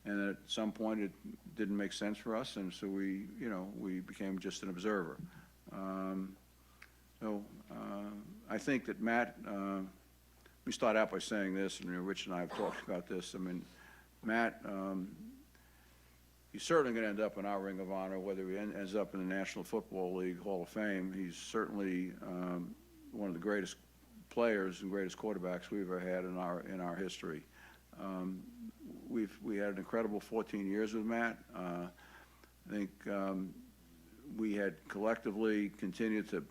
and at some point it didn't make sense for us, and so we became just an observer. I think that Matt, let me start out by saying this, and Rich and I have talked about this. I mean, Matt, he's certainly going to end up in our Ring of Honor, whether he ends up in the National Football League Hall of Fame. He's certainly one of the greatest players and greatest quarterbacks we've ever had in our history. We had an incredible 14 years with Matt. I think we had collectively continued to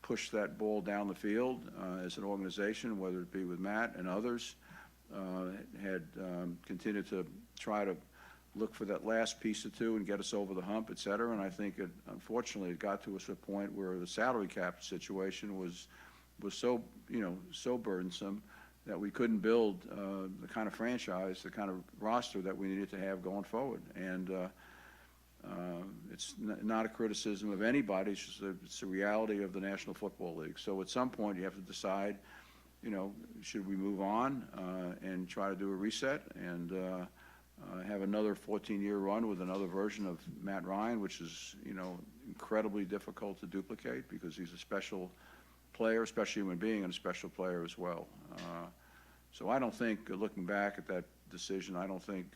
push that ball down the field as an organization, whether it be with Matt and others. Had continued to try to look for that last piece or two and get us over the hump, et cetera. And I think unfortunately it got to us a point where the salary cap situation was so so burdensome that we couldn't build the kind of franchise, the kind of roster that we needed to have going forward. And it's not a criticism of anybody. It's a reality of the National Football League. So at some point you have to decide, should we move on and try to do a reset and have another 14-year run with another version of Matt Ryan, which is incredibly difficult to duplicate because he's a special player, especially human being, and a special player as well. So I don't think, looking back at that decision, I don't think,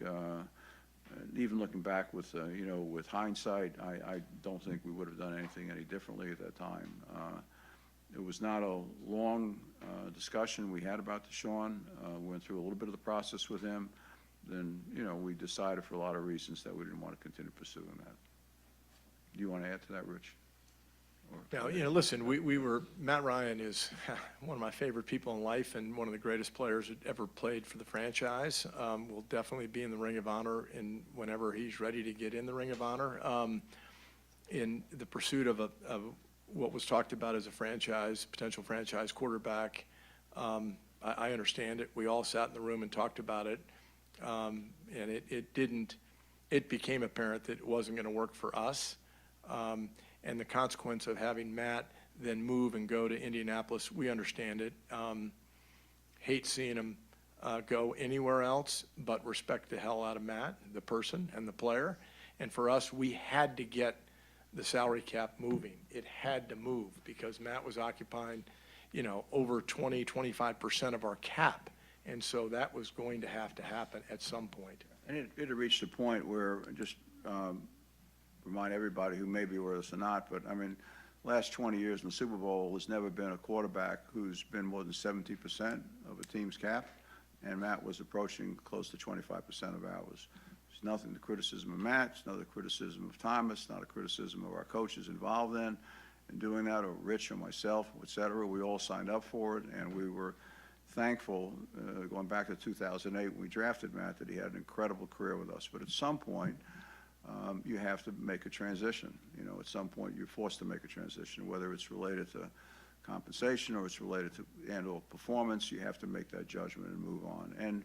even looking back with with hindsight, I don't think we would have done anything any differently at that time. It was not a long discussion we had about Deshaun. We went through a little bit of the process with him. Then we decided for a lot of reasons that we didn't want to continue pursuing that. Do you want to add to that, Rich? Now, listen, Matt Ryan is one of my favorite people in life and one of the greatest players that ever played for the franchise. Will definitely be in the Ring of Honor whenever he's ready to get in the Ring of Honor. In the pursuit of what was talked about as a potential franchise quarterback, I understand it. We all sat in the room and talked about it, and it became apparent that it wasn't going to work for us. And the consequence of having Matt then move and go to Indianapolis, we understand it. Hate seeing him go anywhere else, but respect the hell out of Matt, the person and the player. And for us, we had to get the salary cap moving. It had to move because Matt was occupying, over 20, 25% of our cap. And so that was going to happen at some point. And it had reached a point where, just remind everybody who may be aware of this or not, but I mean, last 20 years in the Super Bowl, there's never been a quarterback who's been more than 70% of a team's cap, and Matt was approaching close to 25% of ours. There's nothing to criticism of Matt, it's not a criticism of Thomas, not a criticism of our coaches involved in. in doing that, or Rich or myself, et cetera. We all signed up for it, and we were thankful, going back to 2008, when we drafted Matt, that he had an incredible career with us. But at some point, you have to make a transition. You know, at some point, you're forced to make a transition, whether it's related to compensation or it's related to and/or performance. You have to make that judgment and move on. And,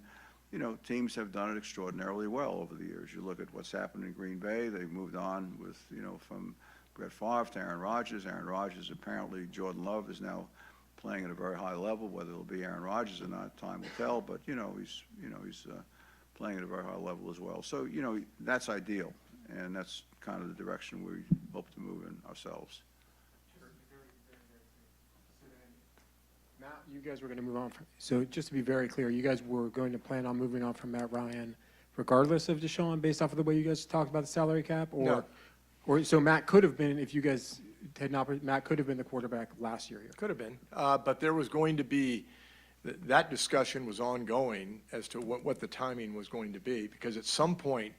you know, teams have done it extraordinarily well over the years. You look at what's happened in Green Bay. They've moved on with, you know, from Brett Favre to Aaron Rodgers. Aaron Rodgers, apparently Jordan Love is now playing at a very high level. Whether it'll be Aaron Rodgers or not, time will tell. But, you know, he's playing at a very high level as well. So, you know, that's ideal. And that's kind of the direction we hope to move in ourselves. Matt, you guys were going to move on from, so just to be very clear, you guys were going to plan on moving on from Matt Ryan regardless of Deshaun, based off of the way you guys talked about the salary cap? Or, No. Or, so Matt could have been, if you guys had not, Matt could have been the quarterback last year. Could have been, but there was going to be, that discussion was ongoing as to what the timing was going to be, because at some point,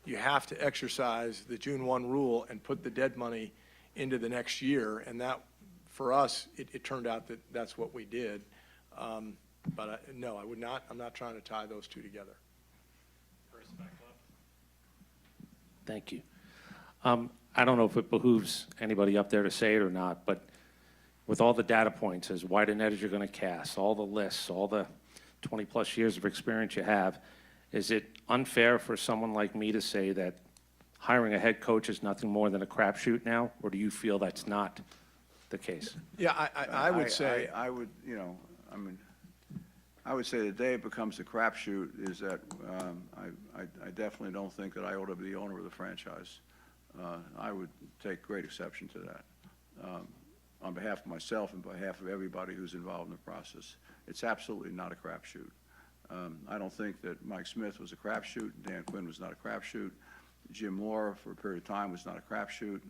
you have to exercise the June 1 rule and put the dead money into the next year, and that, for us, it turned out that that's what we did. But no, I would not, I'm not trying to tie those two together. Thank you. I don't know if it behooves anybody up there to say it or not, but with all the data points, as wide a net as you're going to cast, all the lists, all the 20-plus years of experience you have, is it unfair for someone like me to say that hiring a head coach is nothing more than a crapshoot now, or do you feel that's not the case? Yeah, I would say. I would, you know, I mean, I would say the day it becomes a crapshoot is that I definitely don't think that I ought to be the owner of the franchise. I would take great exception to that. On behalf of myself and behalf of everybody who's involved in the process. It's absolutely not a crapshoot. I don't think that Mike Smith was a crapshoot. Dan Quinn was not a crapshoot. Jim Moore, for a period of time, was not a crapshoot.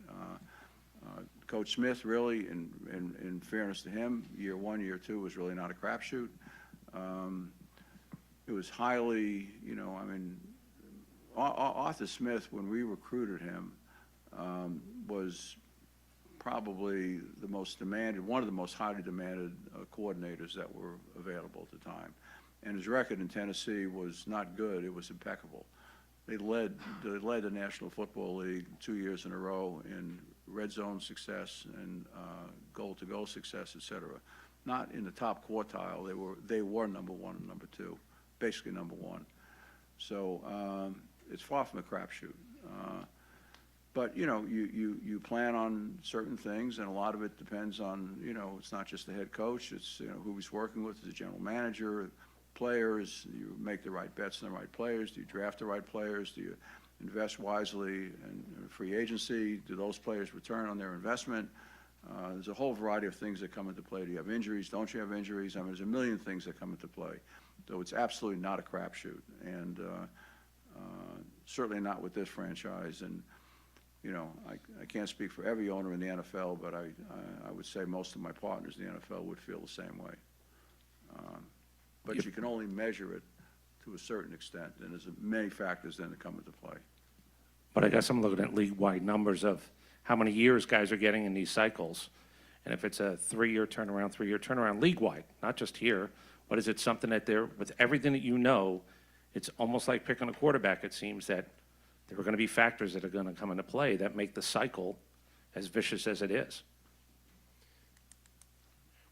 Coach Smith, really, in fairness to him, year 1, year 2 was really not a crapshoot. It was highly, you know, I mean, Arthur Smith, when we recruited him, was probably the most demanded, one of the most highly demanded coordinators that were available at the time. And his record in Tennessee was not good, it was impeccable. They led the National Football League 2 years in a row in red zone success and goal-to-goal success, et cetera. Not in the top quartile, they were number 1 and number 2, basically number 1. So it's far from a crapshoot. But, you know, you plan on certain things, and a lot of it depends on, you know, it's not just the head coach, it's, you know, who he's working with, the general manager, players. You make the right bets on the right players. Do you draft the right players? Do you invest wisely in free agency? Do those players return on their investment? There's a whole variety of things that come into play. Do you have injuries? Don't you have injuries? I mean, there's a million things that come into play. So it's absolutely not a crapshoot, and certainly not with this franchise. And you know, I can't speak for every owner in the NFL, but I would say most of my partners in the NFL would feel the same way. But you can only measure it to a certain extent, and there's many factors then that come into play. But I guess I'm looking at league-wide numbers of how many years guys are getting in these cycles. And if it's a 3-year turnaround league-wide, not just here, but is it something that they're, with everything that you know, it's almost like picking a quarterback, it seems, that there are going to be factors that are going to come into play that make the cycle as vicious as it is.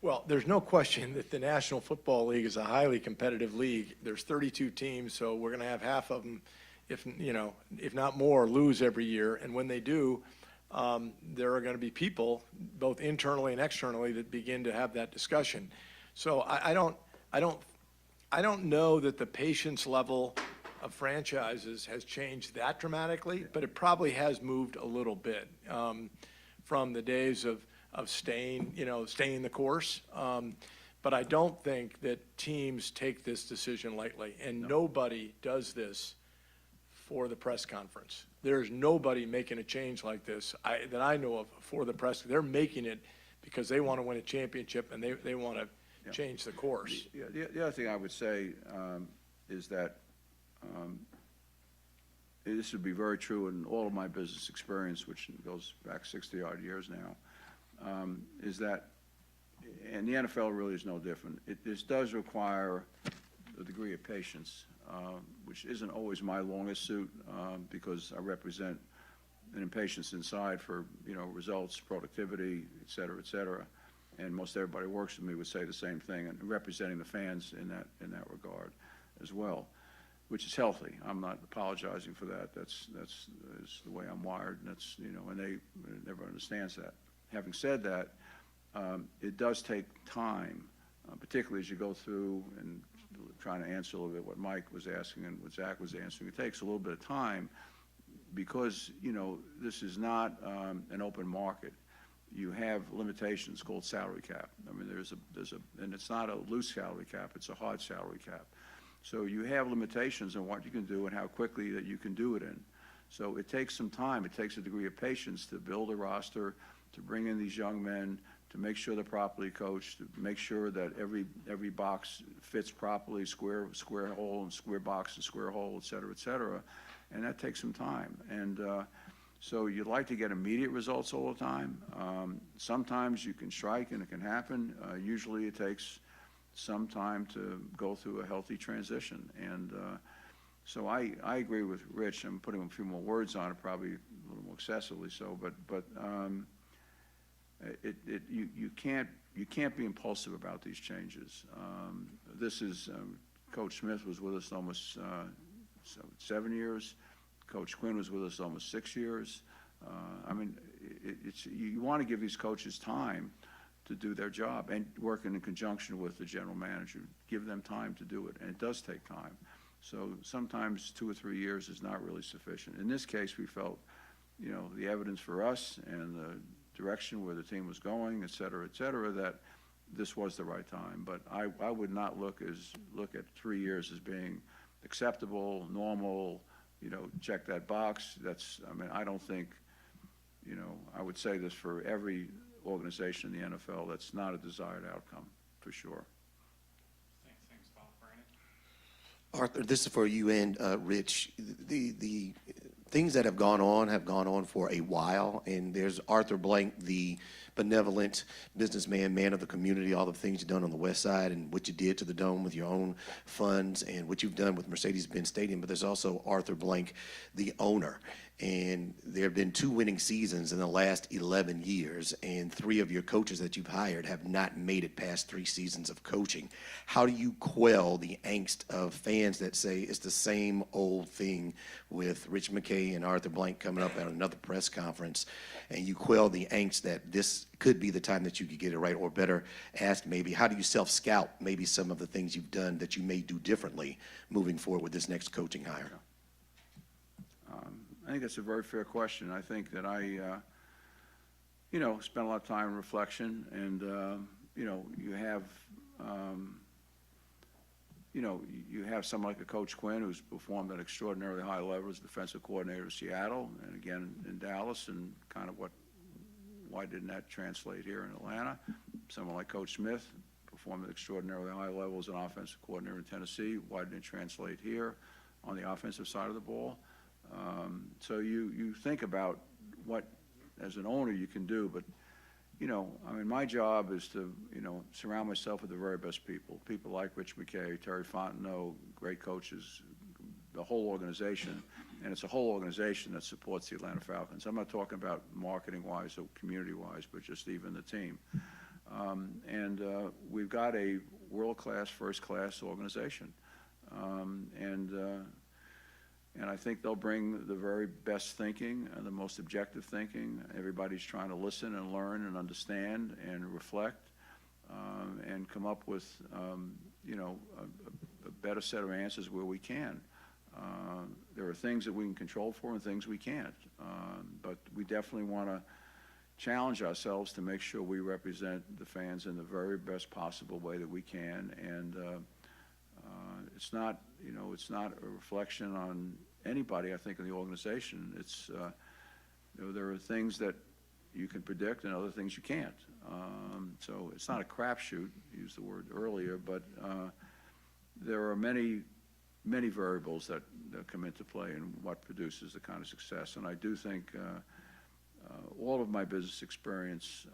Well, there's no question that the National Football League is a highly competitive league. There's 32 teams, so we're going to have half of them, if not more, lose every year. And when they do, there are going to be people, both internally and externally, that begin to have that discussion. So I don't know that the patience level of franchises has changed that dramatically, but it probably has moved a little bit from the days of staying the course. But I don't think that teams take this decision lightly, and nobody does this for the press conference. There's nobody making a change like this that I know of for the press. They're making it because they want to win a championship and they want to change the course. The other thing I would say is that this would be very true in all of my business experience, which goes back 60-odd years now. is that, and the NFL really is no different. This does require a degree of patience, which isn't always my longest suit, because I represent an impatience inside for, results, productivity, et cetera, and most everybody who works with me would say the same thing, and representing the fans in that regard as well, which is healthy. I'm not apologizing for that. That's the way I'm wired, and that's, and they never understands that. Having said that, it does take time, particularly as you go through and trying to answer a little bit what Mike was asking and what Zach was answering. It takes a little bit of time because, this is not an open market. You have limitations called salary cap. I mean, and it's not a loose salary cap, it's a hard salary cap. So you have limitations on what you can do and how quickly that you can do it in. So it takes some time. It takes a degree of patience to build a roster, to bring in these young men, to make sure they're properly coached, to make sure that every box fits properly, square hole and square box and square hole, et cetera, and that takes some time. And so you'd like to get immediate results all the time. Sometimes you can strike and it can happen. Usually it takes some time to go through a healthy transition. And so I agree with Rich. I'm putting a few more words on it, probably a little more excessively so, but you can't be impulsive about these changes. This is Coach Smith was with us almost 7 years. Coach Quinn was with us almost 6 years. I mean, you want to give these coaches time to do their job and working in conjunction with the general manager. Give them time to do it, and it does take time. So sometimes 2 or 3 years is not really sufficient. In this case, we felt, the evidence for us and the direction where the team was going, et cetera, that this was the right time. But I would not look at 3 years as being acceptable, normal, check that box. I don't think, I would say this for every organization in the NFL, that's not a desired outcome, for sure. Thanks, Bob. Brandon? Arthur, this is for you and Rich. The things that have gone on for a while, and there's Arthur Blank, the benevolent businessman, man of the community, all the things you've done on the west side and what you did to the Dome with your own funds and what you've done with Mercedes-Benz Stadium, but there's also Arthur Blank, the owner. And there have been 2 winning seasons in the last 11 years, and 3 of your coaches that you've hired have not made it past 3 seasons of coaching. How do you quell the angst of fans that say it's the same old thing with Rich McKay and Arthur Blank coming up at another press conference, and you quell the angst that this could be the time that you could get it right, or better asked, maybe, how do you self-scout maybe some of the things you've done that you may do differently moving forward with this next coaching hire? I think that's a very fair question. I think that I, spent a lot of time in reflection, and, you have someone like a Coach Quinn who's performed at extraordinarily high level as defensive coordinator of Seattle, and again in Dallas, and kind of why didn't that translate here in Atlanta? Someone like Coach Smith performed at extraordinarily high level as an offensive coordinator in Tennessee. Why didn't it translate here on the offensive side of the ball? So you think about what, as an owner, you can do, but, my job is to, surround myself with the very best people like Rich McKay, Terry Fontenot, great coaches, the whole organization, and it's a whole organization that supports the Atlanta Falcons. I'm not talking about marketing-wise or community-wise, but just even the team. We've got a world-class, first-class organization. And I think they'll bring the very best thinking and the most objective thinking. Everybody's trying to listen and learn and understand and reflect and come up with, a better set of answers where we can. There are things that we can control for and things we can't. But we definitely want to challenge ourselves to make sure we represent the fans in the very best possible way that we can. And it's not, it's not a reflection on anybody, I think, in the organization. It's, there are things that you can predict and other things you can't. So it's not a crapshoot, used the word earlier, but there are many variables that come into play in what produces the kind of success. And I do think all of my business experience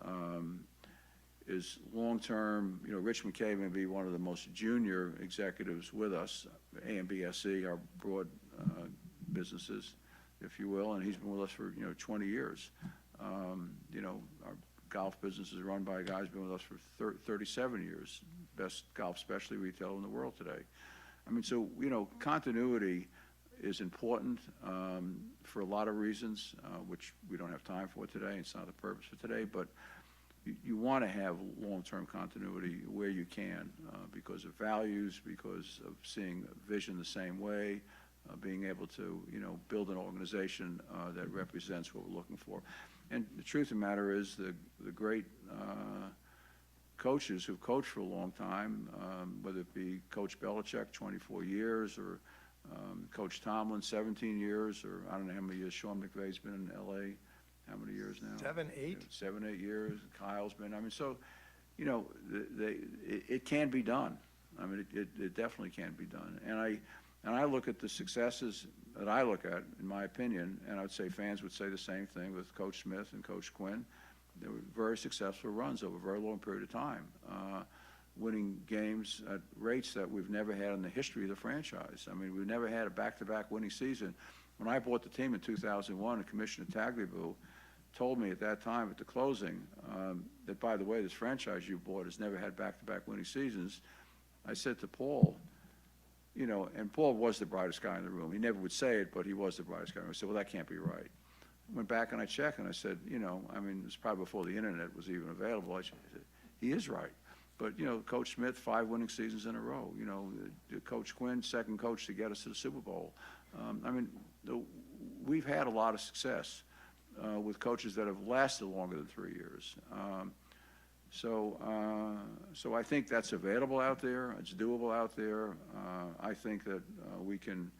is long-term. You know, Rich McKay may be one of the most junior executives with us, AMBSE, our broad businesses, if you will, and he's been with us for, 20 years. You know, our golf business is run by a guy who's been with us for 37 years, best golf specialty retailer in the world today. I mean, so, continuity is important for a lot of reasons, which we don't have time for today. It's not the purpose for today, but you want to have long-term continuity where you can because of values, because of seeing a vision the same way, being able to, build an organization that represents what we're looking for. And the truth of the matter is the great coaches who've coached for a long time, whether it be Coach Belichick, 24 years, or Coach Tomlin, 17 years, or I don't know how many years Sean McVay's been in L.A., how many years now? 7, 8? 7, 8 years. Kyle's been, I mean, so, it can be done. I mean, it definitely can be done. And I look at the successes that I look at, in my opinion, and I would say fans would say the same thing with Coach Smith and Coach Quinn. They were very successful runs over a very long period of time, winning games at rates that we've never had in the history of the franchise. I mean, we've never had a back-to-back winning season. When I bought the team in 2001, Commissioner Tagliabue told me at that time at the closing that, by the way, this franchise you bought has never had back-to-back winning seasons. I said to Paul, and Paul was the brightest guy in the room. He never would say it, but he was the brightest guy. I said, well, that can't be right. I went back and I checked and I said, I mean, it's probably before the internet was even available. I said, he is right. But, Coach Smith, 5 winning seasons in a row. Coach Quinn, second coach to get us to the Super Bowl. I mean, we've had a lot of success with coaches that have lasted longer than 3 years. So I think that's available out there. It's doable out there. I think that we can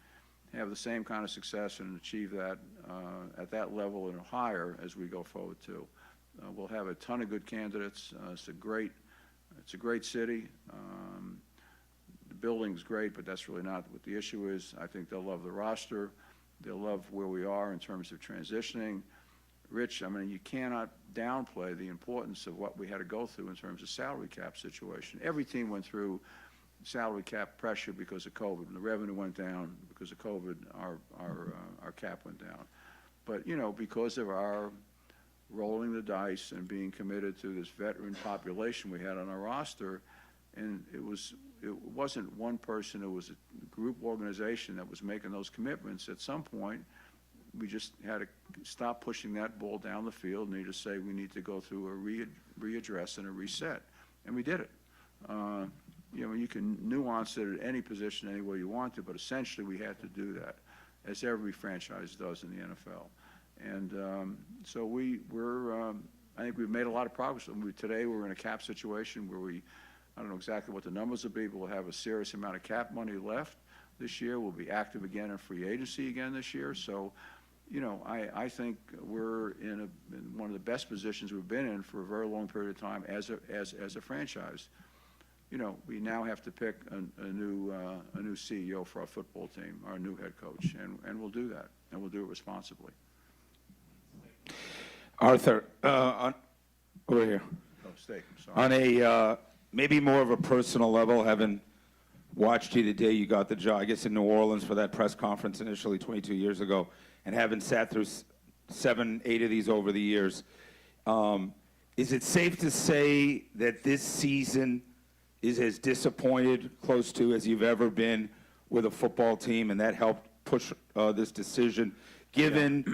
have the same kind of success and achieve that at that level and higher as we go forward too. We'll have a ton of good candidates. It's a great city. The building's great, but that's really not what the issue is. I think they'll love the roster. They'll love where we are in terms of transitioning. Rich, I mean, you cannot downplay the importance of what we had to go through in terms of salary cap situation. Every team went through salary cap pressure because of COVID. When the revenue went down because of COVID, our cap went down. But, because of our rolling the dice and being committed to this veteran population we had on our roster, and it wasn't one person, it was a group organization that was making those commitments. At some point, we just had to stop pushing that ball down the field and just say we need to go through a readdress and a reset. And we did it. You can nuance it at any position any way you want to, but essentially we had to do that, as every franchise does in the NFL. And so I think we've made a lot of progress. Today we're in a cap situation where I don't know exactly what the numbers will be, but we'll have a serious amount of cap money left this year. We'll be active again in free agency again this year. So, I think we're in one of the best positions we've been in for a very long period of time as a franchise. We now have to pick a new CEO for our football team, our new head coach, and we'll do that, and we'll do it responsibly. Arthur, over here. Oh, Steak, I'm sorry. On a maybe more of a personal level, having watched you the day you got the job, I guess in New Orleans for that press conference initially 22 years ago, and having sat through 7, 8 of these over the years, is it safe to say that this season is as disappointed close to as you've ever been with a football team, and that helped push this decision, given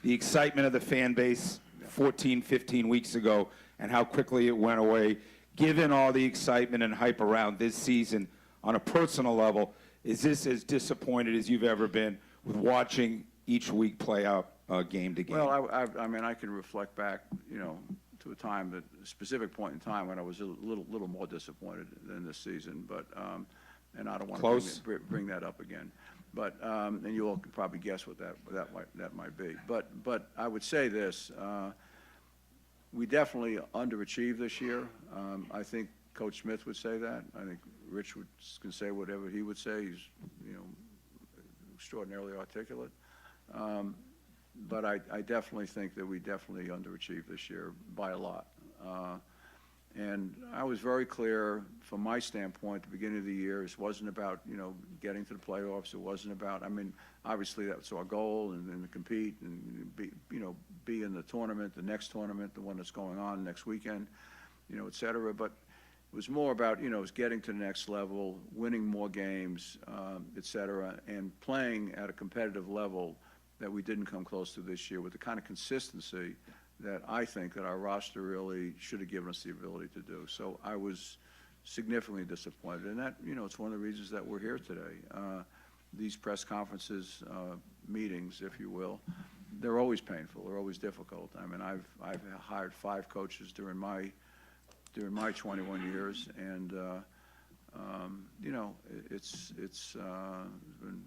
the excitement of the fan base 14, 15 weeks ago and how quickly it went away, given all the excitement and hype around this season on a personal level, is this as disappointed as you've ever been with watching each week play out game to game? Well, I mean, I can reflect back, to a specific point in time when I was a little more disappointed than this season, but and I don't want to bring that up again. But and you all can probably guess what that might be. But I would say this: we definitely underachieved this year. I think Coach Smith would say that. I think Rich can say whatever he would say. He's extraordinarily articulate. But I definitely think that we definitely underachieved this year by a lot. And I was very clear from my standpoint at the beginning of the year, it wasn't about, getting to the playoffs. It wasn't about, obviously that's our goal and to compete and be in the tournament, the next tournament, the one that's going on next weekend, et cetera. But it was more about, it was getting to the next level, winning more games, et cetera, and playing at a competitive level that we didn't come close to this year with the kind of consistency that I think that our roster really should have given us the ability to do. So I was significantly disappointed. And that, it's one of the reasons that we're here today. These press conferences, meetings, if you will, they're always painful. They're always difficult. I've hired 5 coaches during my 21 years, and, it's been,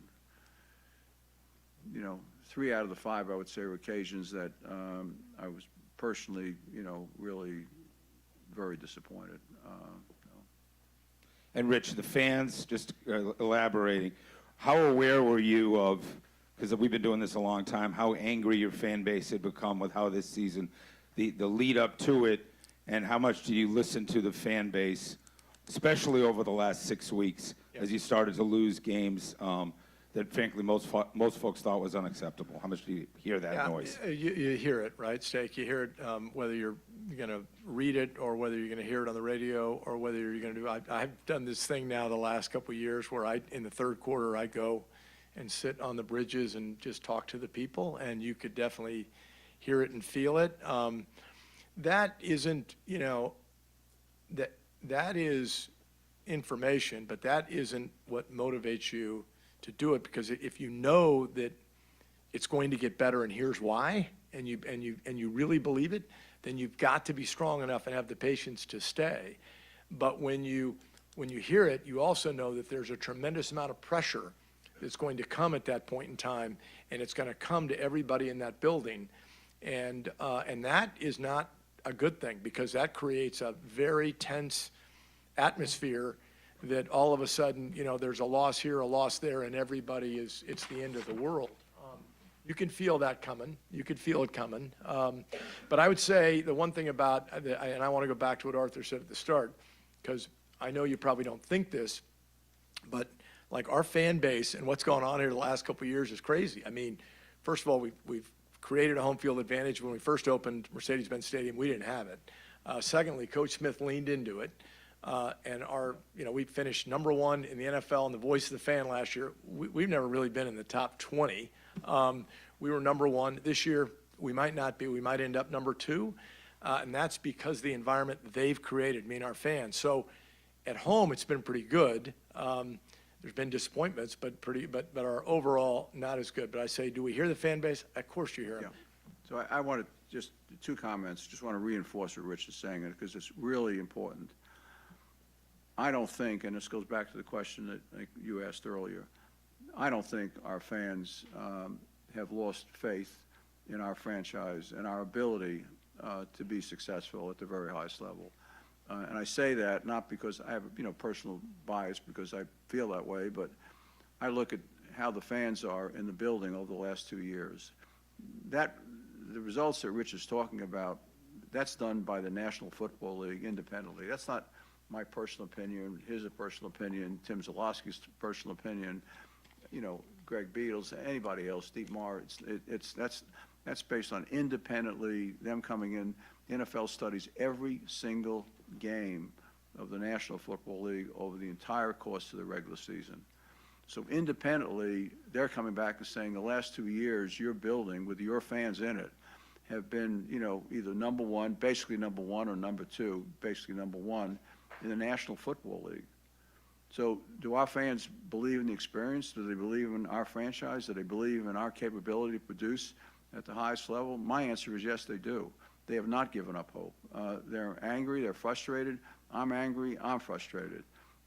3 out of the 5, I would say, were occasions that I was personally, really very disappointed. And Rich, the fans, just elaborating, how aware were you of, because we've been doing this a long time, how angry your fan base had become with how this season, the lead up to it, and how much do you listen to the fan base, especially over the last 6 weeks, as you started to lose games that frankly most folks thought was unacceptable? How much do you hear that noise? You hear it, right, Steak? You hear it whether you're going to read it or whether you're going to hear it on the radio or whether you're going to do. I've done this thing now the last couple of years where in the third quarter I go and sit on the bridges and just talk to the people, and you could definitely hear it and feel it. That isn't, that is information, but that isn't what motivates you to do it, because if you know that it's going to get better and here's why, and you really believe it, then you've got to be strong enough and have the patience to stay. But when you hear it, you also know that there's a tremendous amount of pressure that's going to come at that point in time, and it's going to come to everybody in that building, and that is not a good thing, because that creates a very tense atmosphere that all of a sudden, there's a loss here, a loss there, and it's the end of the world. You can feel that coming. You could feel it coming. But I would say the one thing about, and I want to go back to what Arthur said at the start, because I know you probably don't think this, but like our fan base and what's gone on here the last couple of years is crazy. First of all, we've created a home field advantage. When we first opened Mercedes-Benz Stadium, we didn't have it. Secondly, Coach Smith leaned into it. And we finished number 1 in the NFL in the voice of the fan last year. We've never really been in the top 20. We were number 1. This year, we might not be. We might end up number 2. And that's because the environment they've created, our fans. So at home, it's been pretty good. There's been disappointments, but our overall not as good. But I say, do we hear the fan base? Of course you hear them. Yeah. So I want to just 2 comments. Just want to reinforce what Rich is saying, because it's really important. I don't think, and this goes back to the question that you asked earlier, I don't think our fans have lost faith in our franchise and our ability to be successful at the very highest level. And I say that not because I have personal bias, because I feel that way, but I look at how the fans are in the building over the last 2 years. The results that Rich is talking about, that's done by the National Football League independently. That's not my personal opinion, his personal opinion, Tim Zalowski's personal opinion, Greg Beadle's, anybody else, Steve Maher. That's based on independently them coming in. NFL studies every single game of the National Football League over the entire course of the regular season. So independently, they're coming back and saying the last 2 years, your building with your fans in it have been, either number 1, basically number 1, or number 2, basically number 1 in the National Football League. So do our fans believe in the experience? Do they believe in our franchise? Do they believe in our capability to produce at the highest level? My answer is yes, they do. They have not given up hope. They're angry, they're frustrated. I'm angry, I'm frustrated.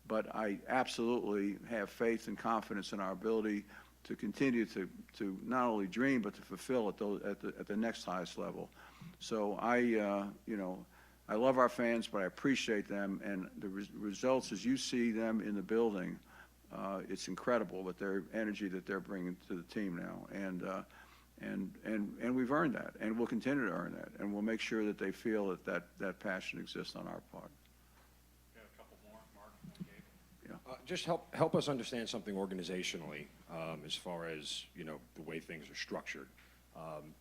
But I absolutely have faith and confidence in our ability to continue to not only dream, but to fulfill at the next highest level. So I love our fans, but I appreciate them, and the results as you see them in the building, it's incredible with their energy that they're bringing to the team now. And we've earned that, and we'll continue to earn that, and we'll make sure that they feel that passion exists on our part. Just help us understand something organizationally, as far as, the way things are structured.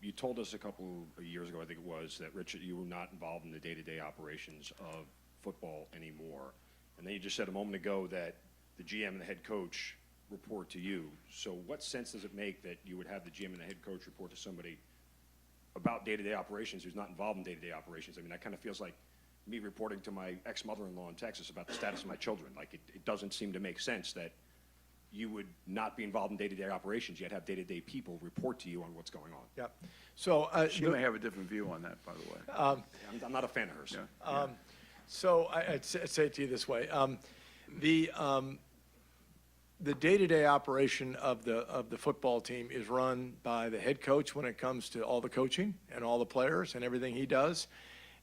You told us a couple of years ago, I think it was, that Richard, you were not involved in the day-to-day operations of football anymore. And then you just said a moment ago that the GM and the head coach report to you. So what sense does it make that you would have the GM and the head coach report to somebody about day-to-day operations who's not involved in day-to-day operations? I mean, that kind of feels like me reporting to my ex-mother-in-law in Texas about the status of my children. Like, it doesn't seem to make sense that you would not be involved in day-to-day operations, yet have day-to-day people report to you on what's going on. Yep. So, She may have a different view on that, by the way. I'm not a fan of hers. Yeah. So I'd say it to you this way. The day-to-day operation of the football team is run by the head coach when it comes to all the coaching and all the players and everything he does,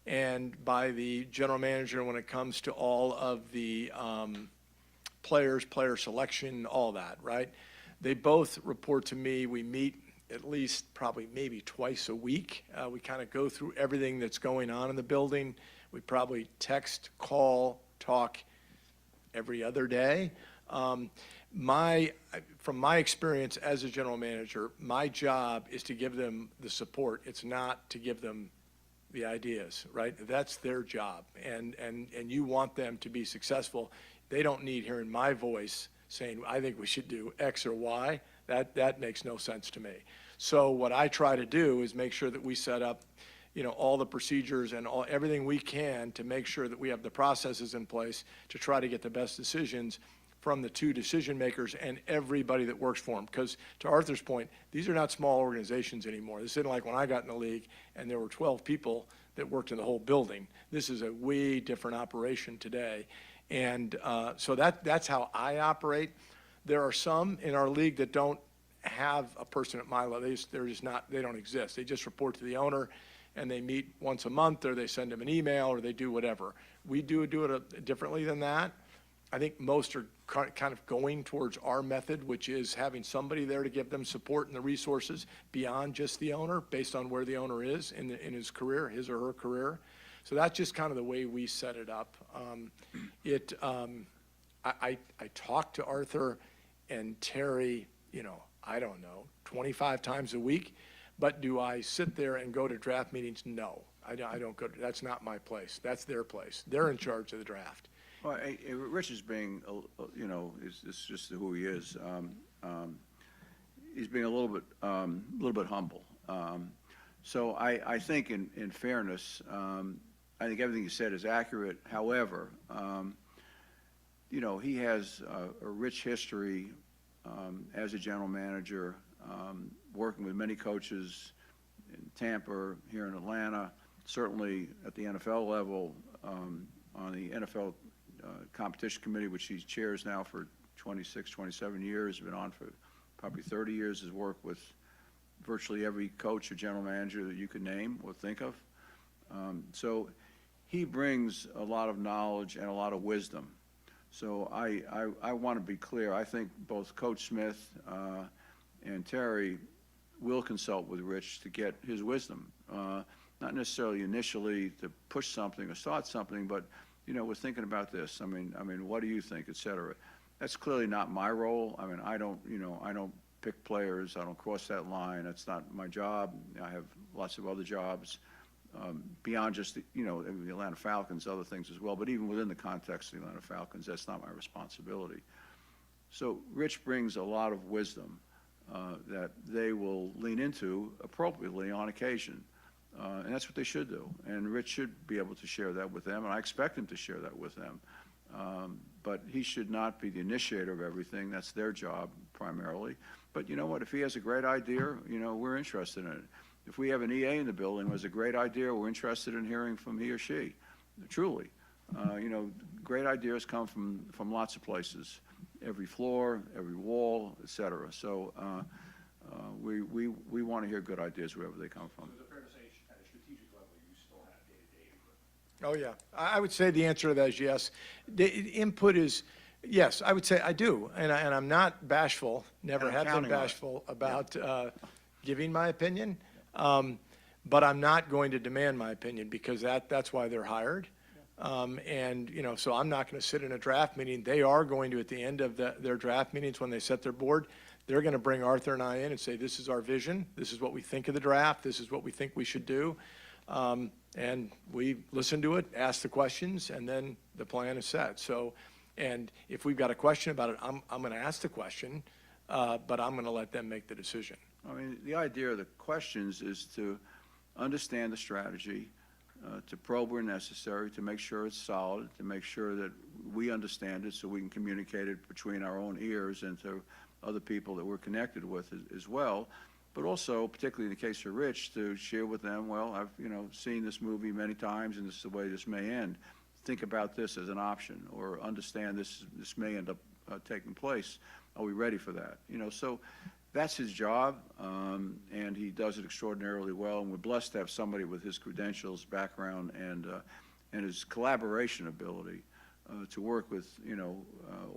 and by the general manager when it comes to all of the players, player selection, all that, right? They both report to me. We meet at least probably maybe twice a week. We kind of go through everything that's going on in the building. We probably text, call, talk every other day. From my experience as a general manager, my job is to give them the support. It's not to give them the ideas, right? That's their job. And you want them to be successful. They don't need hearing my voice saying, I think we should do X or Y. That makes no sense to me. So what I try to do is make sure that we set up, all the procedures and everything we can to make sure that we have the processes in place to try to get the best decisions from the two decision makers and everybody that works for them. Because to Arthur's point, these are not small organizations anymore. This isn't like when I got in the league and there were 12 people that worked in the whole building. This is a way different operation today. And so that's how I operate. There are some in our league that don't have a person at my level. They don't exist. They just report to the owner, and they meet once a month, or they send them an email, or they do whatever. We do it differently than that. I think most are kind of going towards our method, which is having somebody there to give them support and the resources beyond just the owner, based on where the owner is in his career, his or her career. So that's just kind of the way we set it up. I talk to Arthur and Terry, I don't know, 25 times a week. But do I sit there and go to draft meetings? No, I don't go to, that's not my place. That's their place. They're in charge of the draft. Well, Rich is being, it's just who he is. He's being a little bit humble. So I think in fairness, I think everything you said is accurate. However, he has a rich history as a general manager, working with many coaches in Tampa, here in Atlanta, certainly at the NFL level, on the NFL competition committee, which he chairs now for 26, 27 years, been on for probably 30 years, has worked with virtually every coach or general manager that you could name or think of. So he brings a lot of knowledge and a lot of wisdom. So I want to be clear. I think both Coach Smith and Terry will consult with Rich to get his wisdom. Not necessarily initially to push something or start something, but we're thinking about this. I mean, what do you think, et cetera? That's clearly not my role. I mean, I don't pick players. I don't cross that line. That's not my job. I have lots of other jobs beyond just the Atlanta Falcons, other things as well. But even within the context of the Atlanta Falcons, that's not my responsibility. So Rich brings a lot of wisdom that they will lean into appropriately on occasion. And that's what they should do. And Rich should be able to share that with them, and I expect him to share that with them. But he should not be the initiator of everything. That's their job primarily. But you know what? If he has a great idea, we're interested in it. If we have an EA in the building who has a great idea, we're interested in hearing from he or she. Truly. Great ideas come from lots of places. Every floor, every wall, et cetera. So we want to hear good ideas wherever they come from. Oh, yeah. I would say the answer to that is yes. The input is, yes, I would say I do. And I'm not bashful, never have been bashful about giving my opinion. But I'm not going to demand my opinion because that's why they're hired. And, you know, so I'm not going to sit in a draft meeting. They are going to, at the end of their draft meetings, when they set their board, they're going to bring Arthur and I in and say, this is our vision. This is what we think of the draft. This is what we think we should do. And we listen to it, ask the questions, and then the plan is set. So, and if we've got a question about it, I'm going to ask the question, but I'm going to let them make the decision. I mean, the idea of the questions is to understand the strategy, to probe where necessary, to make sure it's solid, to make sure that we understand it so we can communicate it between our own ears and to other people that we're connected with as well. But also, particularly in the case of Rich, to share with them, well, I've, you know, seen this movie many times and this is the way this may end. Think about this as an option, or understand this may end up taking place. Are we ready for that? You know, so that's his job, and he does it extraordinarily well, and we're blessed to have somebody with his credentials, background, and his collaboration ability to work with, you know,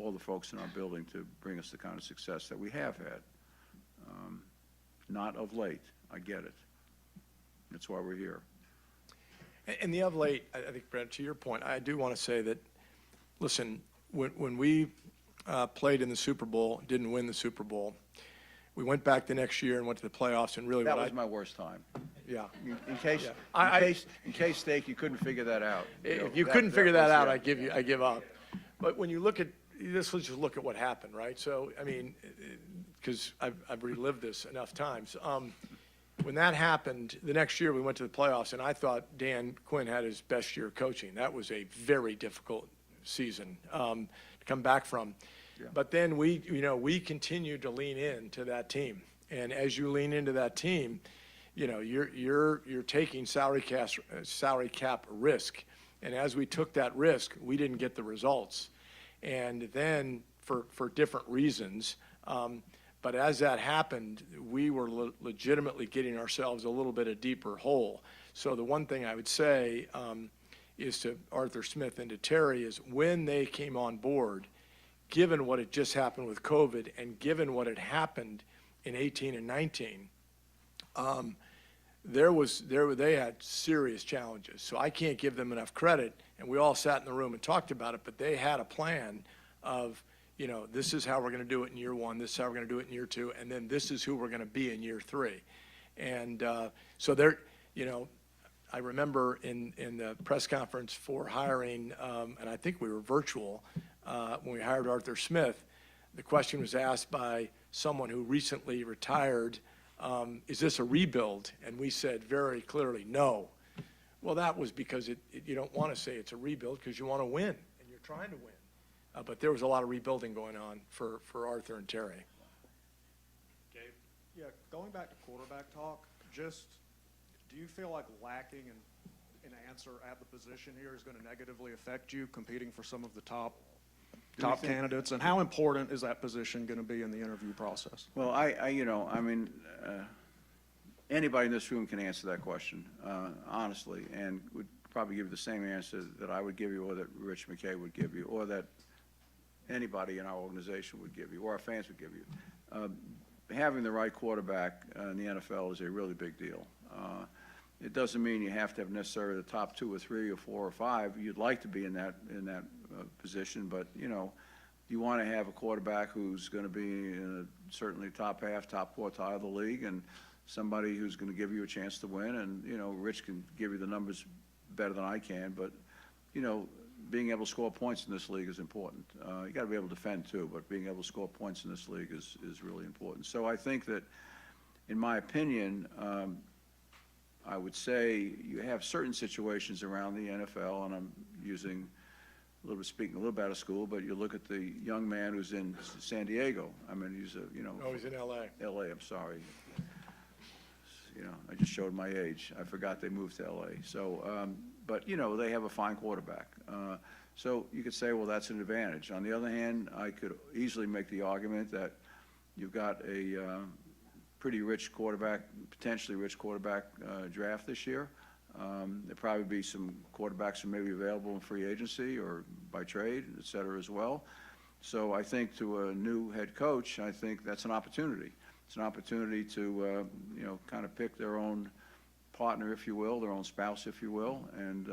all the folks in our building to bring us the kind of success that we have had. Not of late, I get it. That's why we're here. And the of late, I think, Brent, to your point, I do want to say that, listen, when we played in the Super Bowl, didn't win the Super Bowl, we went back the next year and went to the playoffs, and really That was my worst time. Yeah. In case, Yeah. in case, Steak, you couldn't figure that out. If you couldn't figure that out, yeah. I give up. But when you look at this, let's just look at what happened, right? So, I mean, because I've relived this enough times. When that happened, the next year we went to the playoffs, and I thought Dan Quinn had his best year coaching. That was a very difficult season to come back from. Yeah. But then we continued to lean into that team, and as you lean into that team, you know, you're taking salary cap risk, and as we took that risk, we didn't get the results, and then for different reasons. But as that happened, we were legitimately getting ourselves a little bit a deeper hole. So the one thing I would say is to Arthur Smith and to Terry is when they came on board, given what had just happened with COVID and given what had happened in 18 and 19, they had serious challenges. So I can't give them enough credit. And we all sat in the room and talked about it, but they had a plan of, you know, this is how we're going to do it in year one, this is how we're going to do it in year two, and then this is who we're going to be in year three. And so they're, you know, I remember in the press conference for hiring, and I think we were virtual, when we hired Arthur Smith, the question was asked by someone who recently retired, is this a rebuild? And we said very clearly, no. Well, that was because you don't want to say it's a rebuild because you want to win, and you're trying to win. But there was a lot of rebuilding going on for Arthur and Terry. Gabe? Yeah, going back to quarterback talk, just do you feel like lacking an answer at the position here is going to negatively affect you competing for some of the top candidates? And how important is that position going to be in the interview process? Well, you know, I mean, anybody in this room can answer that question, honestly, and would probably give you the same answer that I would give you, or that Rich McKay would give you, or that anybody in our organization would give you, or our fans would give you. Having the right quarterback in the NFL is a really big deal. It doesn't mean you have to have necessarily the top 2 or 3 or 4 or 5. You'd like to be in that position, but you know, you want to have a quarterback who's going to be in certainly top half, top quartile of the league, and somebody who's going to give you a chance to win. And you know, Rich can give you the numbers better than I can, but you know, being able to score points in this league is important. You got to be able to defend too, but being able to score points in this league is really important. So I think that, in my opinion, I would say you have certain situations around the NFL, and I'm using speaking a little bit out of school, but you look at the young man who's in San Diego. I mean, he's he's in L.A. L.A., I'm sorry. You know, I just showed my age. I forgot they moved to L.A. So, but, you know, they have a fine quarterback. So you could say, well, that's an advantage. On the other hand, I could easily make the argument that you've got a pretty rich quarterback, potentially rich quarterback draft this year. There'll probably be some quarterbacks who may be available in free agency or by trade, et cetera, as well. So I think to a new head coach, I think that's an opportunity. It's an opportunity to, you know, kind of pick their own partner, if you will, their own spouse, if you will, and,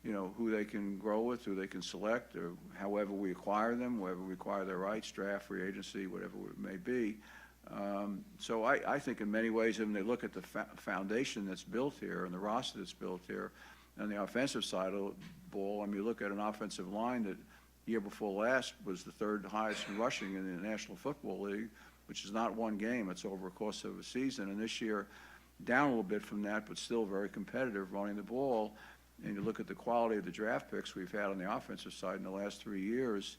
you know, who they can grow with, who they can select, or however we acquire them, wherever we acquire their rights, draft, free agency, whatever it may be. So I think in many ways, when they look at the foundation that's built here and the roster that's built here, and the offensive side of the ball, I mean, you look at an offensive line that year before last was the third highest in rushing in the National Football League, which is not one game, it's over a course of a season. And this year, down a little bit from that, but still very competitive running the ball. And you look at the quality of the draft picks we've had on the offensive side in the last 3 years,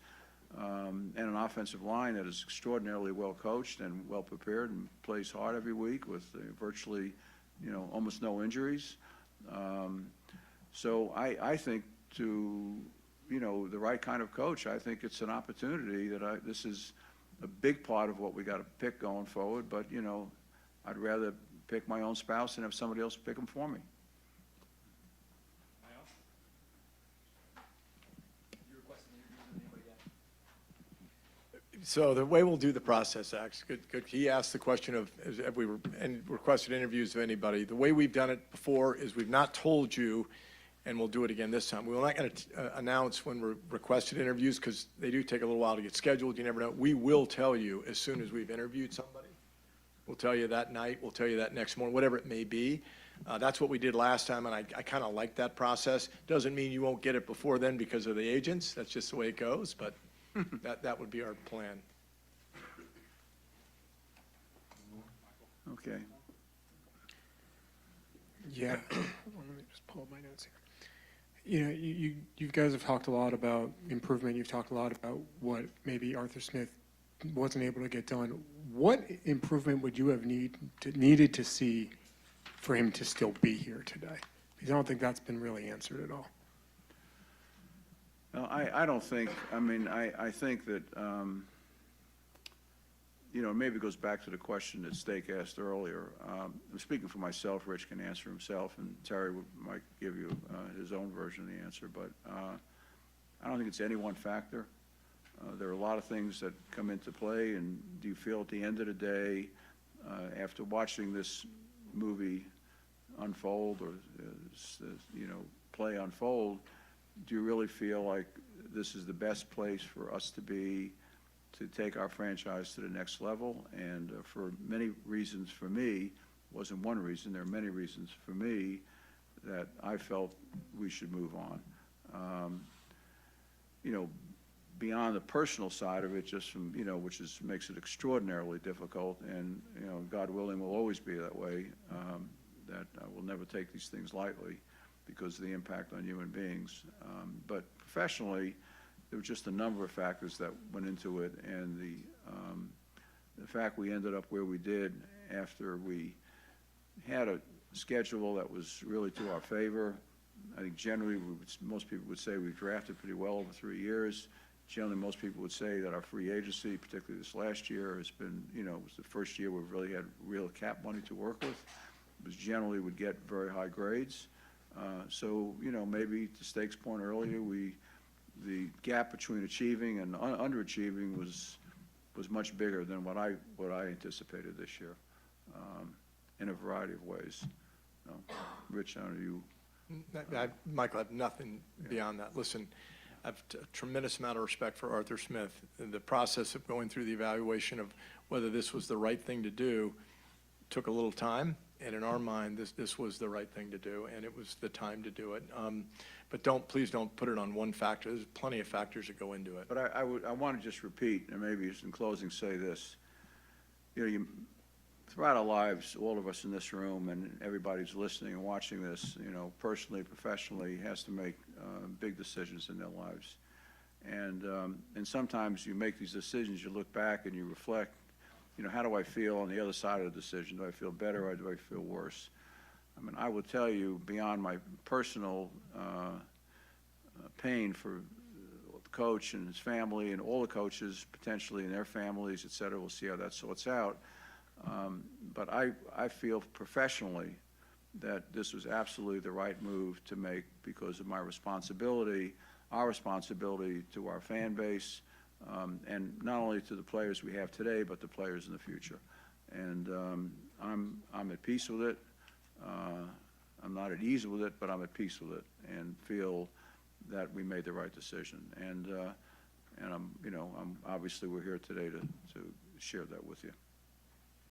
and an offensive line that is extraordinarily well coached and well prepared and plays hard every week with virtually, you know, almost no injuries. So I think to, you know, the right kind of coach, I think it's an opportunity that this is a big part of what we got to pick going forward. But, you know, I'd rather pick my own spouse and have somebody else pick them for me. So the way we'll do the process, Ax, good. He asked the question of, have we requested interviews of anybody? The way we've done it before is we've not told you, and we'll do it again this time. We're not going to announce when we're requested interviews because they do take a little while to get scheduled. You never know. We will tell you as soon as we've interviewed somebody. We'll tell you that night. We'll tell you that next morning, whatever it may be. That's what we did last time, and I kind of like that process. Doesn't mean you won't get it before then because of the agents. That's just the way it goes, but that would be our plan. Okay. Yeah. Let me just pull up my notes here. You know, you guys have talked a lot about improvement. You've talked a lot about what maybe Arthur Smith wasn't able to get done. What improvement would you have needed to see for him to still be here today? Because I don't think that's been really answered at all. No, I don't think, I mean, I think that, you know, maybe it goes back to the question that Stake asked earlier. I'm speaking for myself, Rich can answer himself, and Terry might give you his own version of the answer, but I don't think it's any one factor. There are a lot of things that come into play, and do you feel at the end of the day, after watching this movie unfold, or, you know, play unfold, do you really feel like this is the best place for us to be to take our franchise to the next level? And for many reasons, for me, wasn't one reason, there are many reasons for me that I felt we should move on. You know, beyond the personal side of it, just from, you know, which makes it extraordinarily difficult, and, you know, God willing will always be that way, that I will never take these things lightly because of the impact on human beings. But professionally, there were just a number of factors that went into it, and the fact we ended up where we did after we had a schedule that was really to our favor. I think generally, most people would say we drafted pretty well over 3 years. Generally, most people would say that our free agency, particularly this last year, has been, you know, it was the first year we've really had real cap money to work with. It was generally would get very high grades. So, you know, maybe to Stake's point earlier, the gap between achieving and underachieving was much bigger than what I anticipated this year, in a variety of ways. Rich, I don't know, you. Michael, I have nothing beyond that. Listen, I have a tremendous amount of respect for Arthur Smith. And the process of going through the evaluation of whether this was the right thing to do took a little time. And in our mind, this was the right thing to do, and it was the time to do it. But please don't put it on one factor. There's plenty of factors that go into it. But I want to just repeat, and maybe just in closing say this. You know, throughout our lives, all of us in this room and everybody who's listening and watching this, you know, personally, professionally, has to make big decisions in their lives. And sometimes you make these decisions, you look back and you reflect, you know, how do I feel on the other side of the decision? Do I feel better or do I feel worse? I mean, I will tell you, beyond my personal pain for the coach and his family and all the coaches potentially and their families, et cetera, we'll see how that sorts out. But I feel professionally that this was absolutely the right move to make because of my responsibility, our responsibility to our fan base, and not only to the players we have today, but the players in the future. And I'm at peace with it. I'm not at ease with it, but I'm at peace with it and feel that we made the right decision. And I'm, you know, obviously we're here today to share that with you.